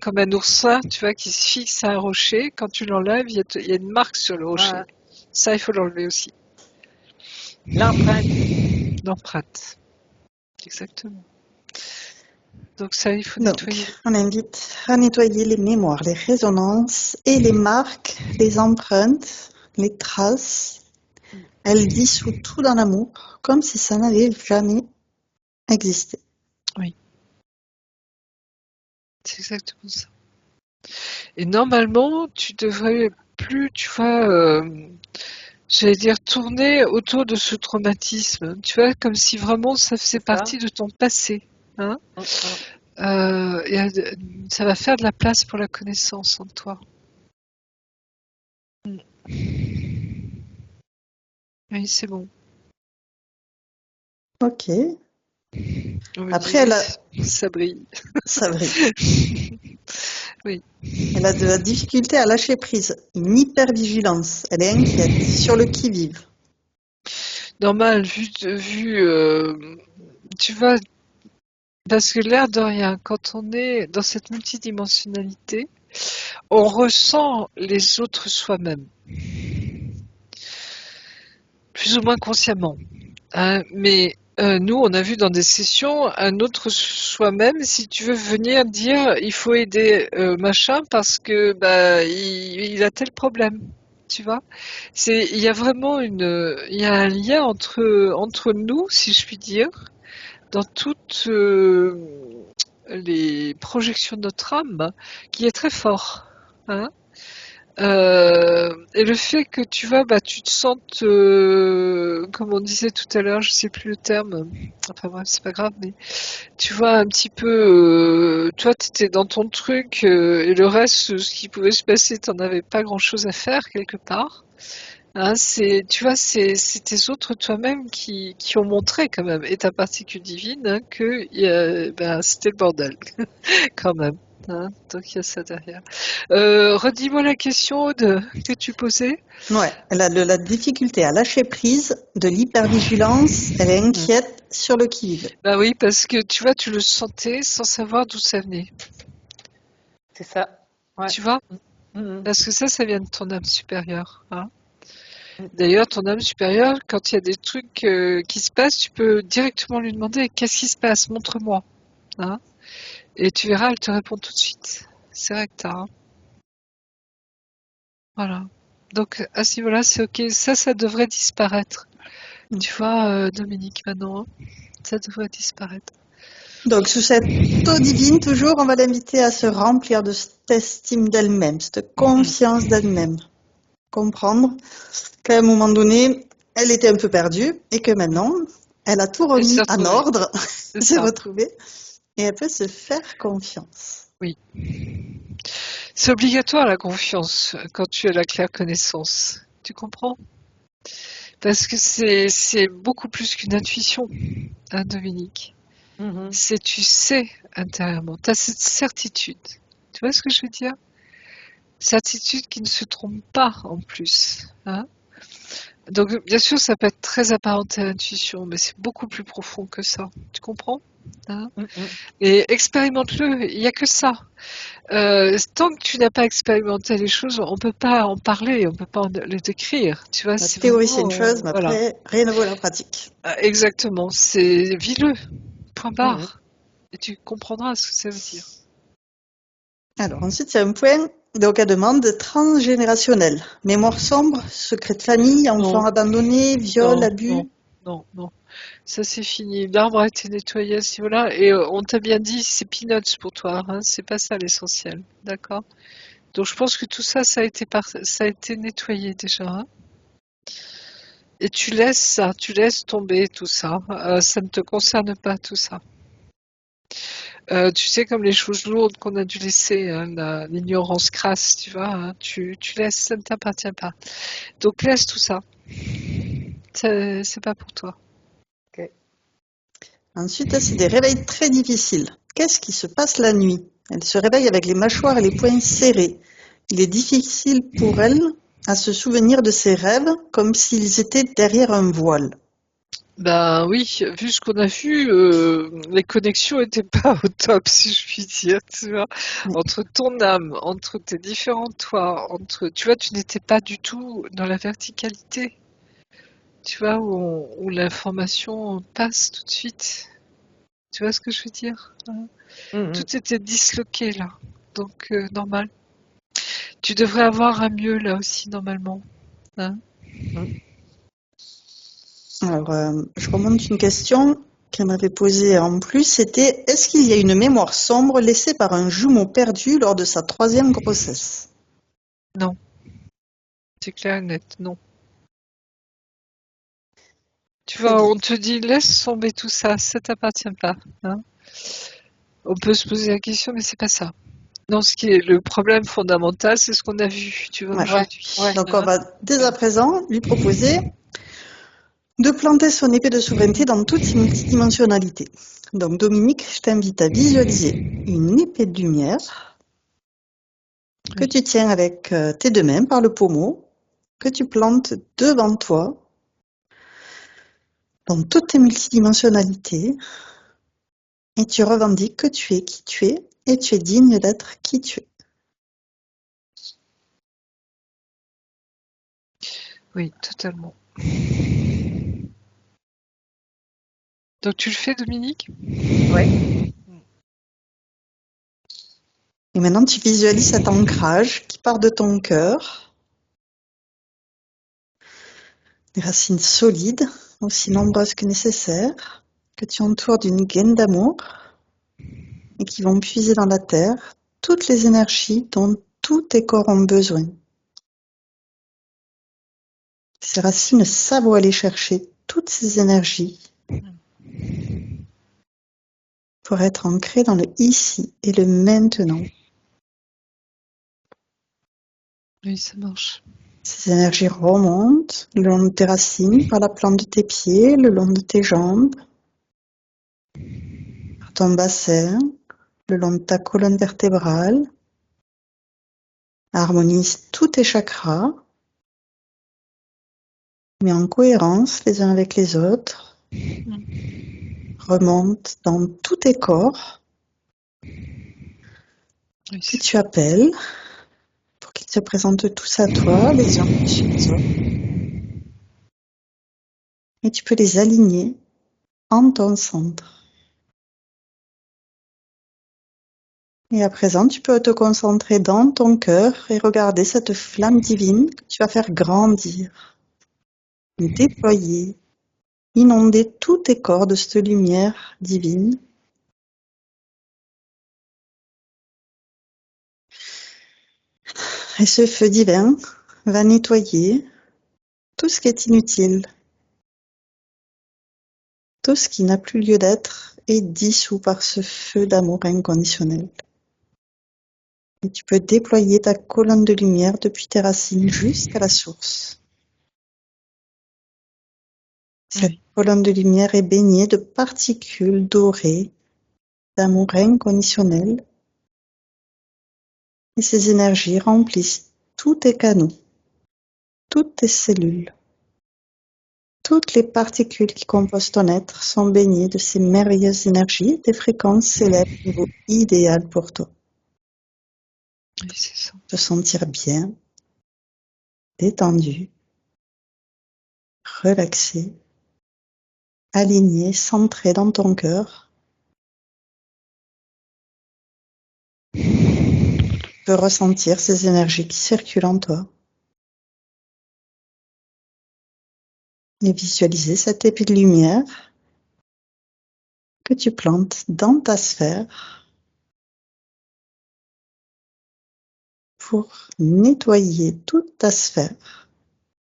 Comme un oursin, tu vois, qui se fixe à un rocher. Quand tu l'enlèves, il y a une marque sur le rocher. Ouais. Ça, il faut l'enlever aussi. L'empreinte. L'empreinte. Exactement. Donc ça, il faut Donc, nettoyer. on invite à nettoyer les mémoires, les résonances et les marques, les empreintes, les traces. Elle dissout tout dans l'amour, comme si ça n'avait jamais existé. Oui, c'est exactement ça. Et normalement, tu devrais plus, tu vois, j'allais dire tourner autour de ce traumatisme. Tu vois, comme si vraiment ça faisait C'est ça. partie de ton passé. Hein. Mm, mm. Ça va faire de la place pour la connaissance en toi. Oui, c'est bon. Ok. On me dit Après, oui, ça brille. ça brille. Oui. Elle a de la difficulté à lâcher prise, une hypervigilance. Elle est inquiète, sur le qui-vive. Normal, tu vois, parce que l'air de rien, quand on est dans cette multidimensionnalité, on ressent les autres soi-même, plus ou moins consciemment. Hein, mais nous, on a vu dans des sessions un autre soi-même, si tu veux venir dire il faut aider machin parce que bah il a tel problème, tu vois. Il y a vraiment il y a un lien entre nous, si je puis dire, dans toutes les projections de notre âme, qui est très fort. Hein. Et le fait que tu vois, bah, tu te sentes, comme on disait tout à l'heure, je sais plus le terme, enfin bref, c'est pas grave, mais tu vois un petit peu, toi t'étais dans ton truc, et le reste, ce qui pouvait se passer, t'en avais pas grand-chose à faire quelque part. Hein, tu vois, c'est tes autres toi-même qui ont montré quand même, et ta particule divine, hein, que ben, c'était le bordel, quand même. Hein, donc il y a ça derrière. Redis-moi la question, Aude, que tu posais. Ouais, elle a de la difficulté à lâcher prise, de l'hypervigilance. Elle est Mm. inquiète, sur le qui-vive. Bah oui, parce que tu vois, tu le sentais sans savoir d'où ça venait. C'est ça. Ouais. Tu vois? Mm, mm, Parce que ça vient de ton âme supérieure. Hein. mm. D'ailleurs, ton âme supérieure, quand il y a des trucs qui se passent, tu peux directement lui demander qu'est-ce qui se passe, montre-moi. Hein. Et tu verras, elle te répond tout de suite. C'est vrai que t'as. Hein. Voilà. Donc à ce niveau-là, c'est ok. Ça devrait disparaître. Tu vois, Dominique, maintenant, hein, ça devrait disparaître. Donc, sous cette eau divine, toujours, on va l'inviter à se remplir de cette estime d'elle-même, cette confiance d'elle-même. Comprendre qu'à un moment donné, elle était un peu perdue et que maintenant, elle a tout Elle s'est remis en retrouvée. ordre, C'est s'est ça. retrouvée et elle peut se faire confiance. Oui. C'est obligatoire la confiance quand tu as la claire connaissance. Tu comprends? Parce que c'est beaucoup plus qu'une intuition, hein, Dominique. Mhm. C'est tu sais intérieurement. Tu as cette certitude. Tu vois ce que je veux dire? Certitude qui ne se trompe pas en plus. Hein. Donc bien sûr, ça peut être très apparenté à l'intuition, mais c'est beaucoup plus profond que ça. Tu comprends? Hein. Mm, mm. Et expérimente-le, il n'y a que ça. Tant que tu n'as pas expérimenté les choses, on peut pas en parler, on peut pas les décrire. Tu vois, La c'est théorie, c'est une vraiment, chose, mais voilà. après, rien ne vaut la pratique. Ah, exactement, c'est vis-le, point Mm, mm. barre, et tu comprendras ce que ça veut dire. Alors, ensuite, c'est un point, donc elle demande transgénérationnel. Mémoire sombre, secret de famille, Non, enfants abandonnés, viol, non, non, abus. non, non. Ça c'est fini. L'arbre a été nettoyé à ce niveau-là, et on t'a bien dit, c'est peanuts pour toi. Hein, c'est pas ça l'essentiel, d'accord? Donc je pense que tout ça, ça a été nettoyé déjà. Hein. Et tu laisses ça, tu laisses tomber tout ça. Ça ne te concerne pas tout ça. Tu sais, comme les choses lourdes qu'on a dû laisser, hein, l'ignorance crasse, tu vois, hein, tu laisses, ça ne t'appartient pas. Donc laisse tout ça. C'est pas pour toi. Ok. Ensuite, c'est des réveils très difficiles. Qu'est-ce qui se passe la nuit? Elle se réveille avec les mâchoires et les poings serrés. Il est difficile pour elle à se souvenir de ses rêves comme s'ils étaient derrière un voile. Ben oui, vu ce qu'on a vu, les connexions étaient pas au top, si je puis dire, tu vois, Oui. entre ton âme, entre tes différents toi, tu vois, tu n'étais pas du tout dans la verticalité, tu vois, où l'information passe tout de suite. Tu vois ce que je veux dire? Hein. Mhm. Tout était disloqué là, donc normal. Tu devrais avoir un mieux là aussi normalement, hein. Mhm. Alors, je remonte une question qu'elle m'avait posée en plus, c'était est-ce qu'il y a une mémoire sombre laissée par un jumeau perdu lors de sa 3e grossesse? Non, c'est clair et net, non. Tu Très vois, bien. on te dit laisse tomber tout ça, ça t'appartient pas, hein. On peut se poser la question, mais c'est pas ça. Non, ce qui est le problème fondamental, c'est ce qu'on a vu, tu vois, Ouais. Ouais, aujourd'hui, ouais. Donc, on hein. va dès à présent lui proposer de planter son épée de souveraineté dans toute ses multidimensionnalités. Donc, Dominique, je t'invite à visualiser une épée de lumière que Oui. tu tiens avec tes 2 mains par le pommeau, que tu plantes devant toi, dans toutes tes multidimensionnalités, et tu revendiques que tu es qui tu es, et tu es digne d'être qui tu es. Oui, totalement. Donc tu le fais, Dominique? Ouais. Et maintenant, tu visualises cet ancrage qui part de ton cœur, des racines solides, aussi nombreuses que nécessaires, que tu entoures d'une gaine d'amour, et qui vont puiser dans la terre toutes les énergies dont tous tes corps ont besoin. Ces racines savent où aller chercher toutes ces énergies pour être ancrées dans le ici et le maintenant. Oui, ça marche. Ces énergies remontent le long de tes racines, par la plante de tes pieds, le long de tes jambes, par ton bassin, le long de ta colonne vertébrale, harmonise tous tes chakras, met en cohérence les uns avec les autres, remonte dans tous tes corps Oui, que c'est tu ça. appelles pour qu'ils se présentent tous à toi, les uns au-dessus des autres. Et tu peux les aligner en ton centre. Et à présent, tu peux te concentrer dans ton cœur et regarder cette flamme divine que tu vas faire grandir, déployer, inonder tous tes corps de cette lumière divine. Et ce feu divin va nettoyer tout ce qui est inutile, tout ce qui n'a plus lieu d'être est dissous par ce feu d'amour inconditionnel. Et tu peux déployer ta colonne de lumière depuis tes racines jusqu'à la source. Cette Oui. colonne de lumière est baignée de particules dorées d'amour inconditionnel et ces énergies remplissent tous tes canaux, toutes tes cellules. Toutes les particules qui composent ton être sont baignées de ces merveilleuses énergies et des fréquences s'élèvent au niveau idéal pour toi. Oui, c'est ça. Te sentir bien, détendu, relaxé, aligné, centré dans ton cœur. Tu peux ressentir ces énergies qui circulent en toi et visualiser cette épée de lumière que tu plantes dans ta sphère pour nettoyer toute ta sphère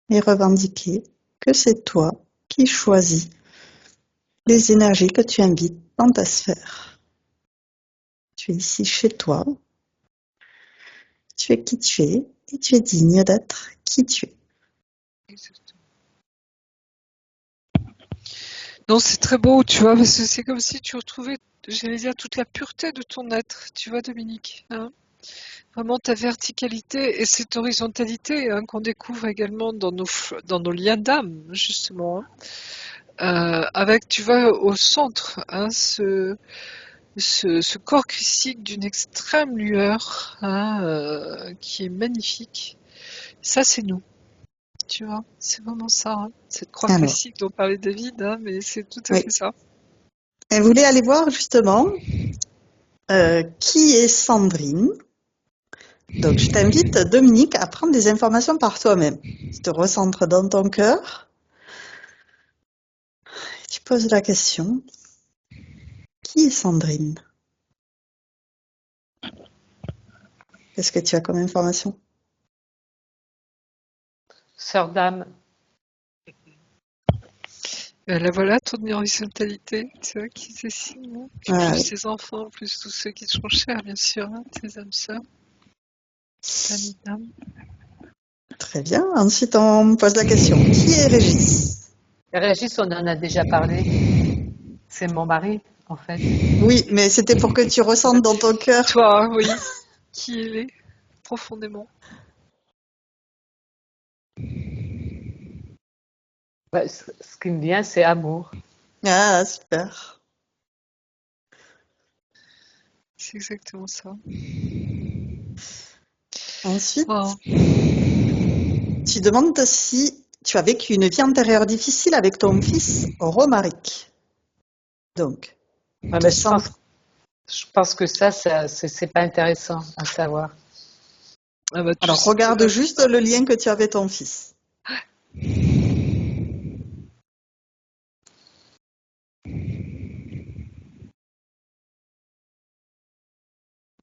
et revendiquer que c'est toi qui choisis les énergies que tu invites dans ta sphère. Tu es ici chez toi, tu es qui tu es et tu es digne d'être qui tu es. Exactement. Non, c'est très beau, tu vois, parce que c'est comme si tu retrouvais, j'allais dire, toute la pureté de ton être, tu vois, Dominique, hein. Vraiment ta verticalité et cette horizontalité qu'on découvre également dans dans nos liens d'âme, justement. Avec, tu vois, au centre, ce corps christique d'une extrême lueur, qui est magnifique. Ça, c'est nous, tu vois, c'est vraiment ça, cette croix Alors, christique dont parlait David, mais c'est tout à oui. fait ça. Elle voulait aller voir justement qui est Sandrine. Donc, je t'invite, Dominique, à prendre des informations par toi-même. Tu te recentres dans ton cœur. Tu poses la question. Qui est Sandrine? Qu'est-ce que tu as comme information? Sœur d'âme. La voilà, ton horizontalité, tu vois, qui se signe, puis Ah, plus oui. tes enfants, plus tous ceux qui te sont chers, bien sûr, tes âmes sœurs, famille d'âme. Très bien. Ensuite, on me pose la question. Qui est Régis? Régis, on en a déjà parlé. C'est mon mari, en fait. Oui, mais c'était pour que tu ressentes dans ton cœur. Toi, oui, qui il est, profondément. Ouais, ce qui me vient, c'est amour. Ah, super. C'est exactement ça. Ensuite, Oh. tu demandes si tu as vécu une vie antérieure difficile avec ton fils Romaric. Donc, Ouais, te mais sens... je pense que ça c'est pas intéressant à savoir. Ah bah, Alors, regarde juste le lien que tu as avec ton fils.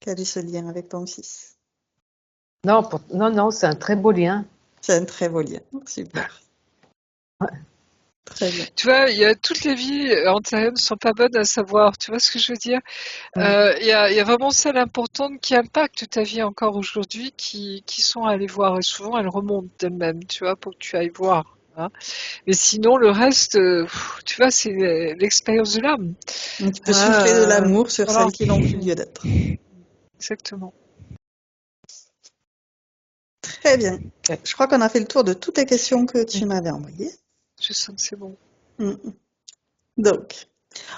Quel est ce lien avec ton fils? Non, non, c'est un très beau lien. C'est un très beau lien. Super. Ouais. Très bien. Tu vois, il y a toutes les vies antérieures ne sont pas bonnes à savoir. Tu vois ce que je veux dire? Il y a vraiment celles importantes qui impactent ta vie encore aujourd'hui, qui sont à aller voir. Et souvent, elles remontent d'elles-mêmes, tu vois, pour que tu ailles voir. Mais sinon, le reste, tu vois, c'est l'expérience de l'âme. Donc, tu peux souffler de l'amour sur Voilà, celles qui n'ont plus lieu d'être. exactement. Très bien. Ouais. Je crois qu'on a fait le tour de toutes les questions que tu Oui, m'avais envoyées. je sens que c'est bon. Mm. Donc,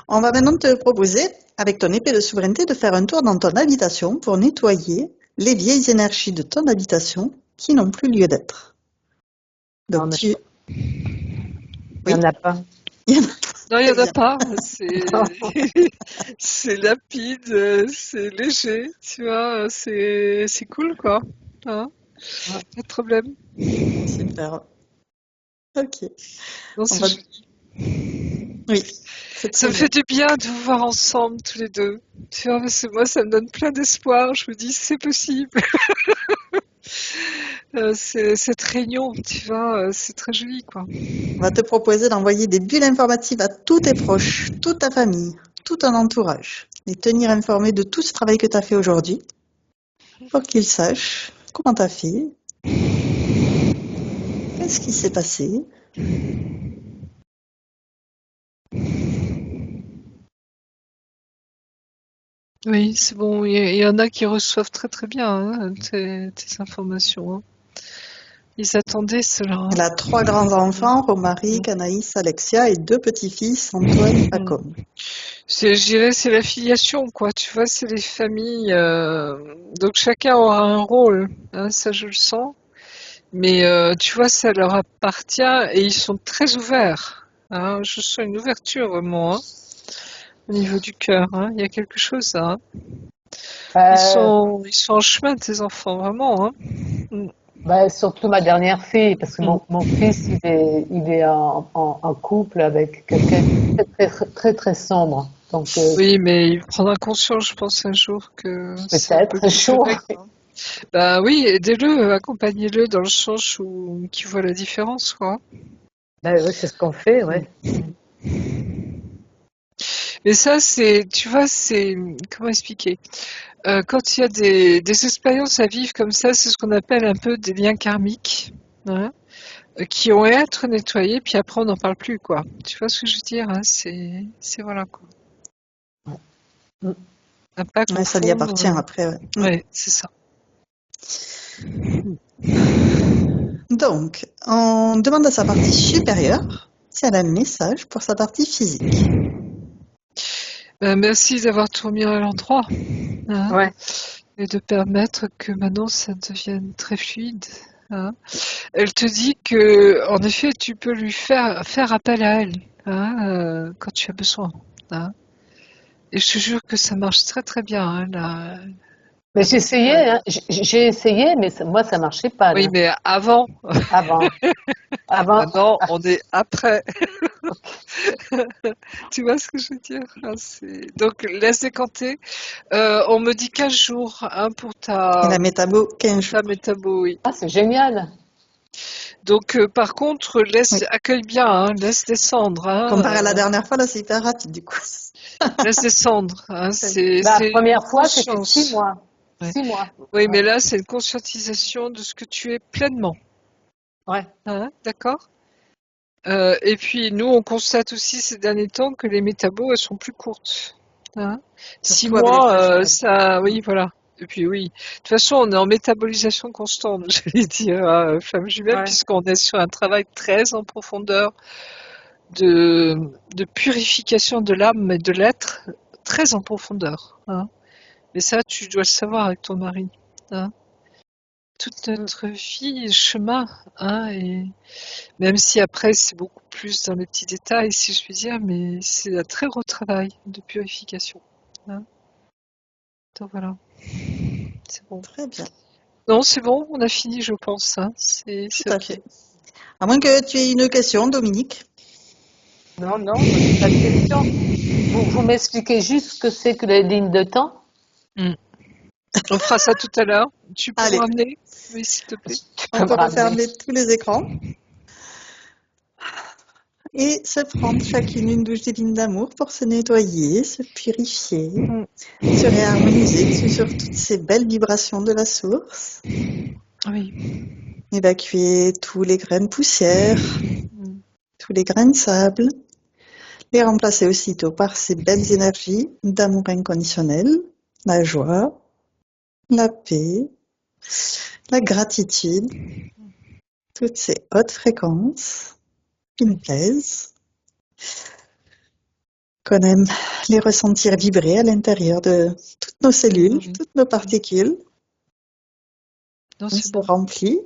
on va maintenant te proposer, avec ton épée de souveraineté, de faire un tour dans ton habitation pour nettoyer les vieilles énergies de ton habitation qui n'ont plus lieu d'être. Non, Donc, mais tu... il n'y Oui, en a pas. il y en a Non, il n'y très en a bien. pas. C'est lapide, c'est léger, tu vois, c'est cool, quoi. Hein, Ouais. pas de problème. Super. Ok. Non, On va... Oui, c'est ça très me bien. fait du bien de vous voir ensemble, tous les deux. Tu vois, parce que moi, ça me donne plein d'espoir. Je me dis, c'est possible. Cette réunion, tu vois, c'est très joli, quoi. On va te proposer d'envoyer des bulles informatives à tous tes proches, toute ta famille, tout ton entourage, les tenir informés de tout ce travail que tu as fait aujourd'hui, pour qu'ils sachent comment tu as fait, qu'est-ce qui s'est passé. Oui, c'est bon. Il y en a qui reçoivent très très bien tes informations. Ils attendaient cela. Elle a 3 grands-enfants, Romaric, Anaïs, Alexia, et 2 petits-fils, Antoine et Pacôme. Je dirais, c'est la filiation, quoi. Tu vois, c'est les familles. Donc chacun aura un rôle. Ça, je le sens. Mais tu vois, ça leur appartient et ils sont très ouverts. Je sens une ouverture vraiment au niveau du cœur. Il y a quelque chose là. Ils sont en chemin, tes enfants, vraiment. Mm. Surtout ma dernière fille, parce que Mm. mon fils, il est en couple avec quelqu'un de très, très sombre. Donc, Oui, mais il prendra conscience, je pense, un jour que c'est un peu peut-être plus chaud. vrai, quoi. Bah oui, aidez-le, accompagnez-le dans le sens où qu'il voit la différence, quoi. Oui, c'est ce qu'on fait, ouais. Mais ça, tu vois, comment expliquer? Quand il y a des expériences à vivre comme ça, c'est ce qu'on appelle un peu des liens karmiques, hein, qui ont à être nettoyés, puis après on n'en parle plus, quoi. Tu vois ce que je veux dire, C'est voilà, quoi. Mm. À pas Ouais, ça lui appartient confondre. après. Ouais. Ouais, c'est ça. Donc, on demande à sa partie supérieure si elle a un message pour sa partie physique. Merci d'avoir tout mis à l'endroit, hein, Ouais. et de permettre que maintenant ça devienne très fluide, hein. Elle te dit que, en effet, tu peux lui faire appel à elle, hein, quand tu as besoin, hein. Et je te jure que ça marche très très bien, hein, là. Mais j'ai essayé, hein. J'ai essayé, mais moi, ça marchait pas, Oui, là. mais avant. Avant. Avant. Maintenant, Ah, on est après. ok. Tu vois ce que je veux dire? Hein, donc, laisse décanter. On me dit 15 jours, hein, pour Et la métabo, 15 jours. ta métabo, oui. Ah, c'est génial. Donc, par contre, Oui. accueille bien, hein, laisse descendre, hein, Comparé à la dernière fois, là, c'est hyper rapide, du coup. laisse descendre, hein, c'est La une première fois, c'était 6 conscience. mois. Ouais. 6 mois. Oui, Ouais. mais là, c'est une conscientisation de ce que tu es pleinement, Ouais. hein, d'accord? Et puis, nous, on constate aussi ces derniers temps que les métabos, elles sont plus courtes, hein. 6 Surtout avec les mois, femmes jumelles. oui, voilà. Et puis, oui. De toute façon, on est en métabolisation constante, j'allais dire, femme jumelle, Ouais. puisqu'on est sur un travail très en profondeur de, de purification de l'âme et de l'être, très en profondeur, hein. Mais ça, tu dois le savoir avec ton mari, hein. Toute Mm. notre vie est chemin, hein, et même si après c'est beaucoup plus dans les petits détails, si je puis dire, mais c'est un très gros travail de purification, hein. Donc voilà, c'est bon. Très bien. Non, c'est bon, on a fini, je pense, hein. Tout C'est à ok. fait. À moins que tu aies une question, Dominique. Non, non, moi, j'ai pas de question. Vous m'expliquez juste ce que c'est que les lignes de temps? Mm. On fera ça tout à l'heure. Tu peux me Allez, ramener? Oui, s'il te plaît. Tu on peux me peut ramener. refermer tous les écrans et se prendre chacune une douche divine d'amour pour se nettoyer, se purifier, Mm. se réharmoniser sur toutes ces belles vibrations de la source, Oui. évacuer tous les grains de poussière, Mm. tous les grains de sable, les remplacer aussitôt par ces belles énergies d'amour inconditionnel, la joie, la paix, la gratitude, toutes ces hautes fréquences qui nous plaisent, qu'on aime les ressentir vibrer à l'intérieur de toutes nos cellules, Mm. toutes nos particules. Non, On c'est se bon. remplit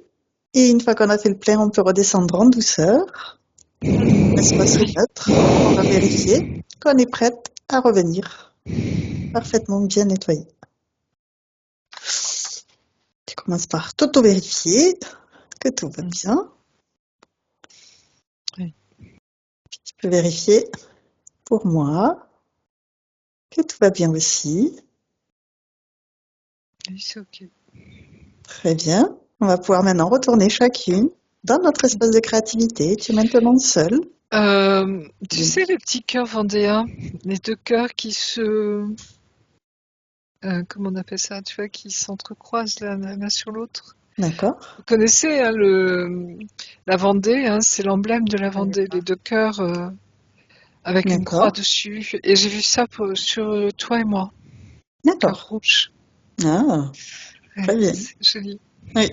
et une fois qu'on a fait le plein, on peut redescendre en douceur, espace Oui. neutre. On va vérifier qu'on est prête à revenir parfaitement bien nettoyée. Tu commences par t'auto-vérifier que tout va bien. Oui. Puis tu peux vérifier pour moi que tout va bien aussi. Oui, c'est ok. Très bien. On va pouvoir maintenant retourner chacune dans notre espace de créativité. Tu es maintenant seule. Tu sais, les petits cœurs vendéens, les deux cœurs qui comment on appelle ça, tu vois, qui s'entrecroisent l'un sur l'autre. D'accord. Vous connaissez, hein, la Vendée, hein, c'est l'emblème de la Je connais Vendée, les pas. deux cœurs avec une croix D'accord. dessus. Et j'ai vu ça sur toi et moi, cœur D'accord. rouge. Ah, Ouais, très bien. c'est joli. Oui.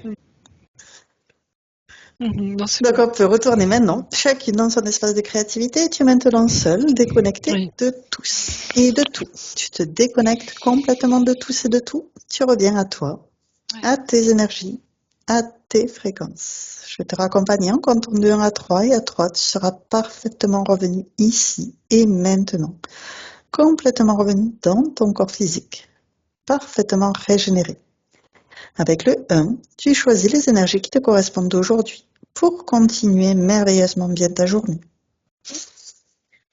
Non, c'est Donc bon. on peut retourner maintenant, chacune dans son espace de créativité. Tu es maintenant seule, déconnectée Oui. de tous et de tout. Tu te déconnectes complètement de tous et de tout. Tu reviens à toi, Ouais. à tes énergies, à tes fréquences. Je vais te raccompagner en comptant de 1 à 3 et à 3, tu seras parfaitement revenu ici et maintenant. Complètement revenu dans ton corps physique. Parfaitement régénéré. Avec le 1, tu choisis les énergies qui te correspondent aujourd'hui pour continuer merveilleusement bien ta journée.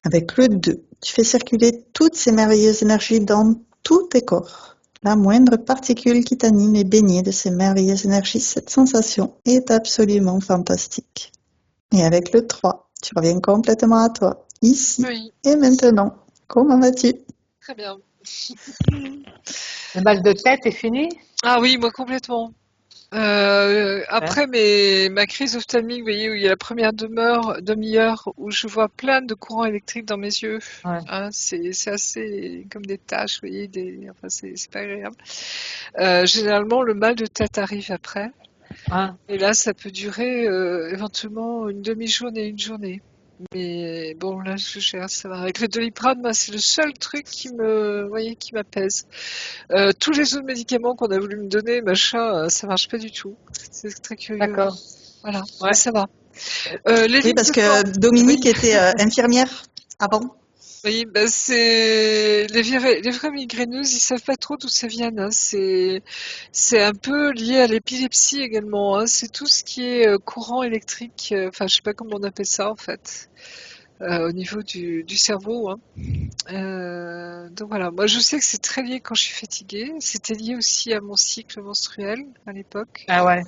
Avec le 2, tu fais circuler toutes ces merveilleuses énergies dans tous tes corps. La moindre particule qui t'anime est baignée de ces merveilleuses énergies. Cette sensation est absolument fantastique. Et avec le 3, tu reviens complètement à toi, ici Oui, et maintenant. Comment vas-tu? très bien. Le mal de tête est fini? Ah oui, moi complètement. Après ma crise ophtalmique, vous voyez, où il y a la première demi-heure où je vois plein de courants électriques dans mes yeux. Ouais. Hein, c'est assez comme des taches, vous voyez, enfin, c'est pas agréable. Généralement, le mal de tête arrive après. Hein. Et là, ça peut durer éventuellement une demi-journée, une journée. Mais bon, là, je gère, ça va. Avec le Doliprane, moi, c'est le seul truc vous voyez, qui m'apaise. Tous les autres médicaments qu'on a voulu me donner, machin, ça marche pas du tout. C'est très curieux. D'accord. Voilà, Ouais. mais ça va. Les Oui, lignes parce de que temps. Dominique Oui. était infirmière avant. Oui, bah c'est les vraies migraineuses, ils savent pas trop d'où ça vient. Hein. C'est un peu lié à l'épilepsie également. Hein. C'est tout ce qui est courant électrique. Enfin, je sais pas comment on appelle ça en fait, au niveau du cerveau. Hein. Donc voilà. Moi, je sais que c'est très lié quand je suis fatiguée. C'était lié aussi à mon cycle menstruel à l'époque. Ah ouais.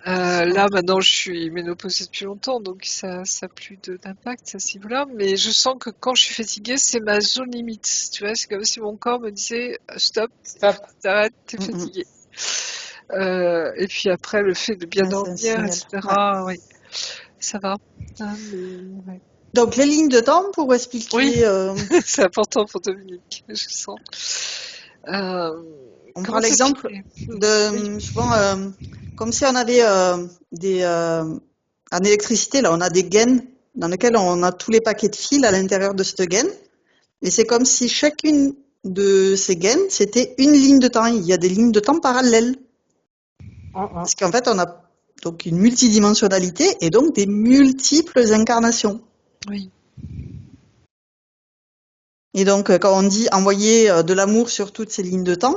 Là, maintenant, je suis ménopausée depuis longtemps, donc ça a plus d'impact à ce niveau-là. Mais je sens que quand je suis fatiguée, c'est ma zone limite. Tu vois, c'est comme si mon corps me disait stop, Stop. t'arrêtes, t'es Mm, mm. fatiguée. Et puis après, le fait de bien Ouais, c'est un dormir, signal. etc. Ouais. Oui, ça va. Hein, mais, ouais. Donc, les lignes de temps, pour Oui, expliquer, c'est important pour Dominique, je sens. on prend Comment l'exemple t'expliquer? Oui, de souvent, comme si on avait en électricité, là, on a des gaines dans lesquelles on a tous les paquets de fils à l'intérieur de cette gaine. Et c'est comme si chacune de ces gaines, c'était une ligne de temps. Il y a des lignes de temps parallèles. Parce qu'en fait, on a donc une multidimensionnalité et donc des multiples incarnations. oui, Et donc, quand on dit envoyer de l'amour sur toutes ces lignes de temps,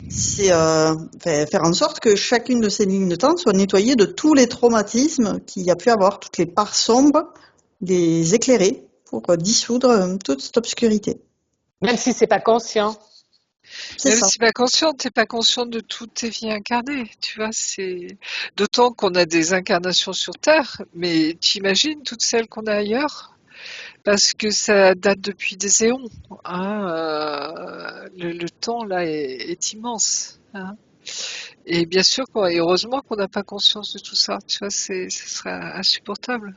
c'est faire en sorte que chacune de ces lignes de temps soit nettoyée de tous les traumatismes qu'il y a pu avoir, toutes les parts sombres, les éclairer pour dissoudre toute cette obscurité. Même si c'est pas conscient. C'est même ça. si t'es pas consciente de toutes tes vies incarnées, tu vois, d'autant qu'on a des incarnations sur Terre, mais t'imagines toutes celles qu'on a ailleurs, parce que ça date depuis des éons, hein, le temps là est immense, hein. Et bien sûr, et heureusement qu'on n'a pas conscience de tout ça, tu vois, ce serait insupportable.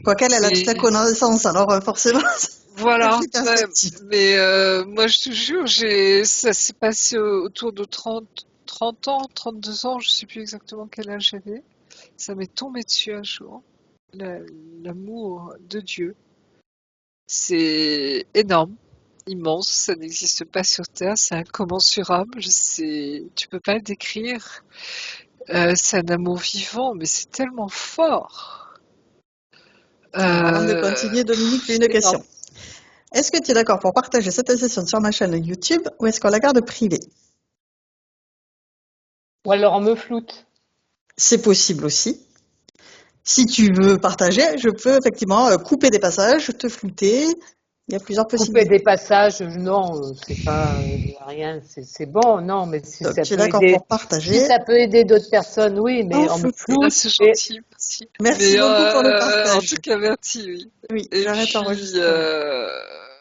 Quoiqu'elle, elle a toute la Mais connaissance, alors forcément, elle voilà, fait ouais, perspective. mais moi je te jure, ça s'est passé autour de 30 ans, 32 ans, je sais plus exactement quel âge j'avais. Ça m'est tombé dessus un jour, la- l'amour de Dieu. C'est énorme, immense, ça n'existe pas sur Terre, c'est incommensurable, tu peux pas le décrire. C'est un amour vivant, mais c'est tellement fort. Alors, avant de Euh, continuer, Dominique, j'ai une énorme. question. Est-ce que tu es d'accord pour partager cette session sur ma chaîne YouTube ou est-ce qu'on la garde privée? Ou alors on me floute. C'est possible aussi. Si tu veux partager, je peux effectivement couper des passages, te flouter. Il y a plusieurs Couper des possibilités. passages, non, c'est pas rien, c'est bon, non, mais si Donc, ça tu es peut d'accord aider, pour si partager ça peut aider d'autres personnes, oui, en mais on me flouté. Ah, floute c'est et gentil, merci. Merci Mais beaucoup pour le en partage. tout cas, merci, oui. Oui, Et j'arrête puis, l'enregistrement.